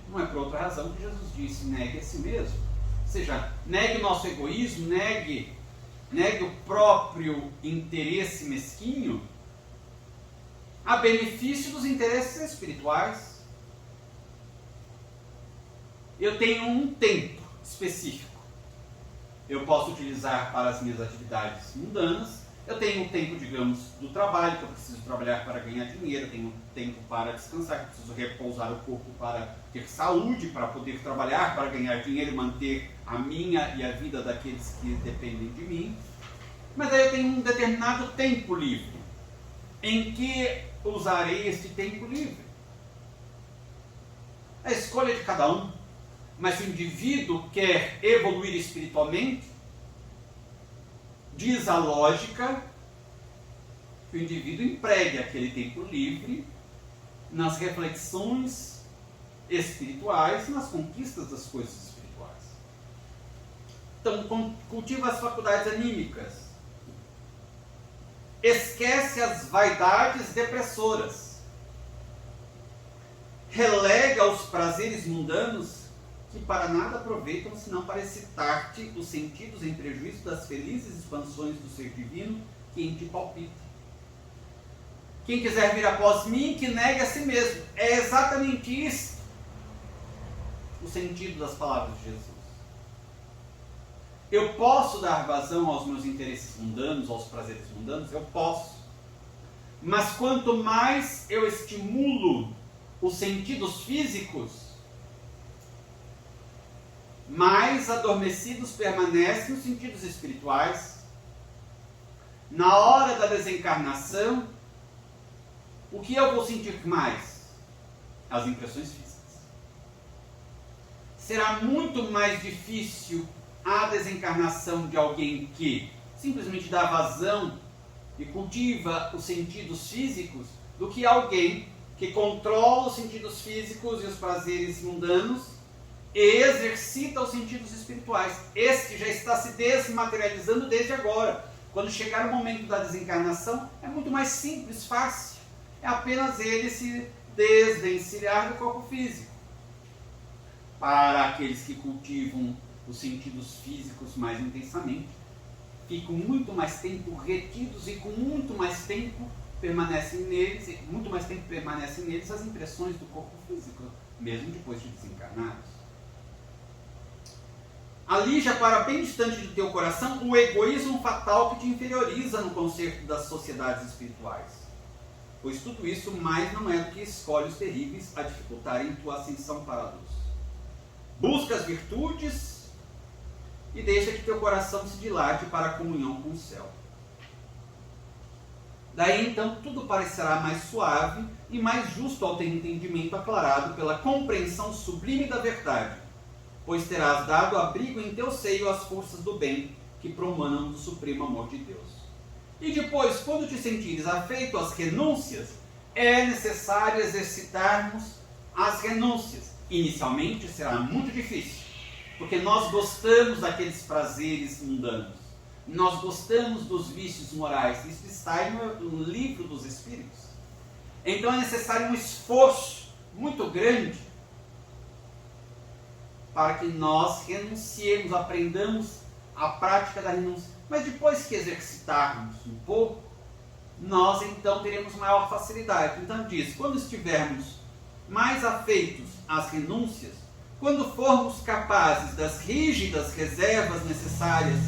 Não é por outra razão que Jesus disse, negue a si mesmo. Ou seja, negue o nosso egoísmo, negue o próprio interesse mesquinho a benefício dos interesses espirituais. Eu tenho um tempo específico. Eu posso utilizar para as minhas atividades mundanas. Eu tenho um tempo, digamos, do trabalho, que eu preciso trabalhar para ganhar dinheiro. Eu tenho tempo para descansar, que eu preciso repousar o corpo para ter saúde, para poder trabalhar, para ganhar dinheiro e manter a minha e a vida daqueles que dependem de mim. Mas aí eu tenho um determinado tempo livre. Em que usarei este tempo livre? É a escolha de cada um. Mas se o indivíduo quer evoluir espiritualmente, diz a lógica que o indivíduo empregue aquele tempo livre nas reflexões espirituais, nas conquistas das coisas espirituais. Então, cultiva as faculdades anímicas. Esquece as vaidades depressoras. Relega os prazeres mundanos que para nada aproveitam senão para excitar-te os sentidos em prejuízo das felizes expansões do ser divino que em ti palpita. Quem quiser vir após mim, que negue a si mesmo. É exatamente isso o sentido das palavras de Jesus. Eu posso dar vazão aos meus interesses mundanos, aos prazeres mundanos? Eu posso. Mas quanto mais eu estimulo os sentidos físicos, mais adormecidos permanecem os sentidos espirituais. Na hora da desencarnação, o que eu vou sentir mais? As impressões físicas. Será muito mais difícil a desencarnação de alguém que simplesmente dá vazão e cultiva os sentidos físicos do que alguém que controla os sentidos físicos e os prazeres mundanos e exercita os sentidos espirituais. Este já está se desmaterializando desde agora. Quando chegar o momento da desencarnação, é muito mais simples, fácil. É apenas ele se desvencilhar do corpo físico. Para aqueles que cultivam os sentidos físicos mais intensamente, ficam muito mais tempo retidos e com muito mais tempo permanecem neles as impressões do corpo físico, mesmo depois de desencarnados. Ali, já para bem distante do teu coração, o egoísmo fatal que te inferioriza no concerto das sociedades espirituais. Pois tudo isso mais não é do que escolhos terríveis a dificultarem tua ascensão para a luz. Busca as virtudes e deixa que teu coração se dilate para a comunhão com o céu. Daí então tudo parecerá mais suave e mais justo ao ter entendimento aclarado pela compreensão sublime da verdade, pois terás dado abrigo em teu seio às forças do bem que promanam do supremo amor de Deus. E depois, quando te sentires afeito às renúncias, é necessário exercitarmos as renúncias. Inicialmente será muito difícil, porque nós gostamos daqueles prazeres mundanos, nós gostamos dos vícios morais. Isso está no livro dos Espíritos. Então é necessário um esforço muito grande para que nós renunciemos, aprendamos a prática da renúncia. Mas depois que exercitarmos um pouco, nós então teremos maior facilidade. Então diz, quando estivermos mais afeitos às renúncias, quando formos capazes das rígidas reservas necessárias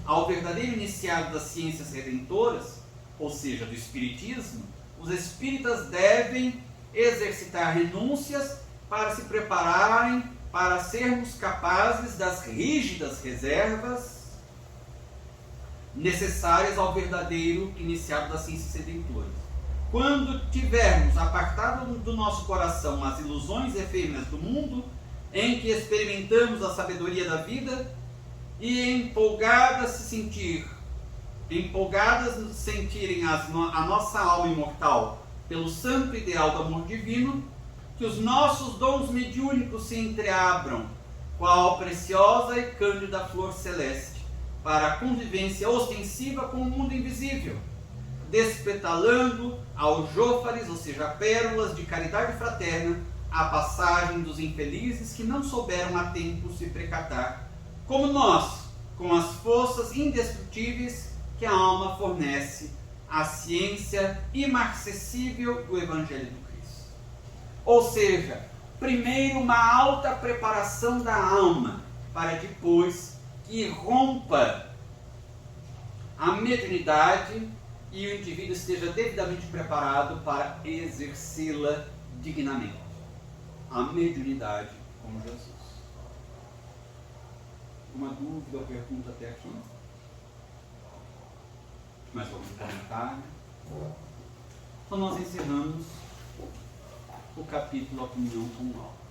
ao verdadeiro iniciado das ciências redentoras, ou seja, do Espiritismo, os espíritas devem exercitar renúncias para se prepararem para sermos capazes das rígidas reservas necessárias ao verdadeiro iniciado das ciências redentoras. Quando tivermos apartado do nosso coração as ilusões efêmeras do mundo, em que experimentamos a sabedoria da vida, e empolgadas sentirem a nossa alma imortal pelo santo ideal do amor divino, que os nossos dons mediúnicos se entreabram, qual preciosa e cândida flor celeste, para a convivência ostensiva com o mundo invisível, despetalando aljôfares, ou seja, pérolas de caridade fraterna, a passagem dos infelizes que não souberam a tempo se precatar, como nós, com as forças indestrutíveis que a alma fornece à ciência imarcessível do Evangelho do Cristo. Ou seja, primeiro uma alta preparação da alma, para depois que rompa a mediunidade e o indivíduo esteja devidamente preparado para exercê-la dignamente. A mediunidade com Jesus. Uma dúvida ou pergunta até aqui? Mais algum comentário? Então nós encerramos o capítulo A Comunhão com o Alto.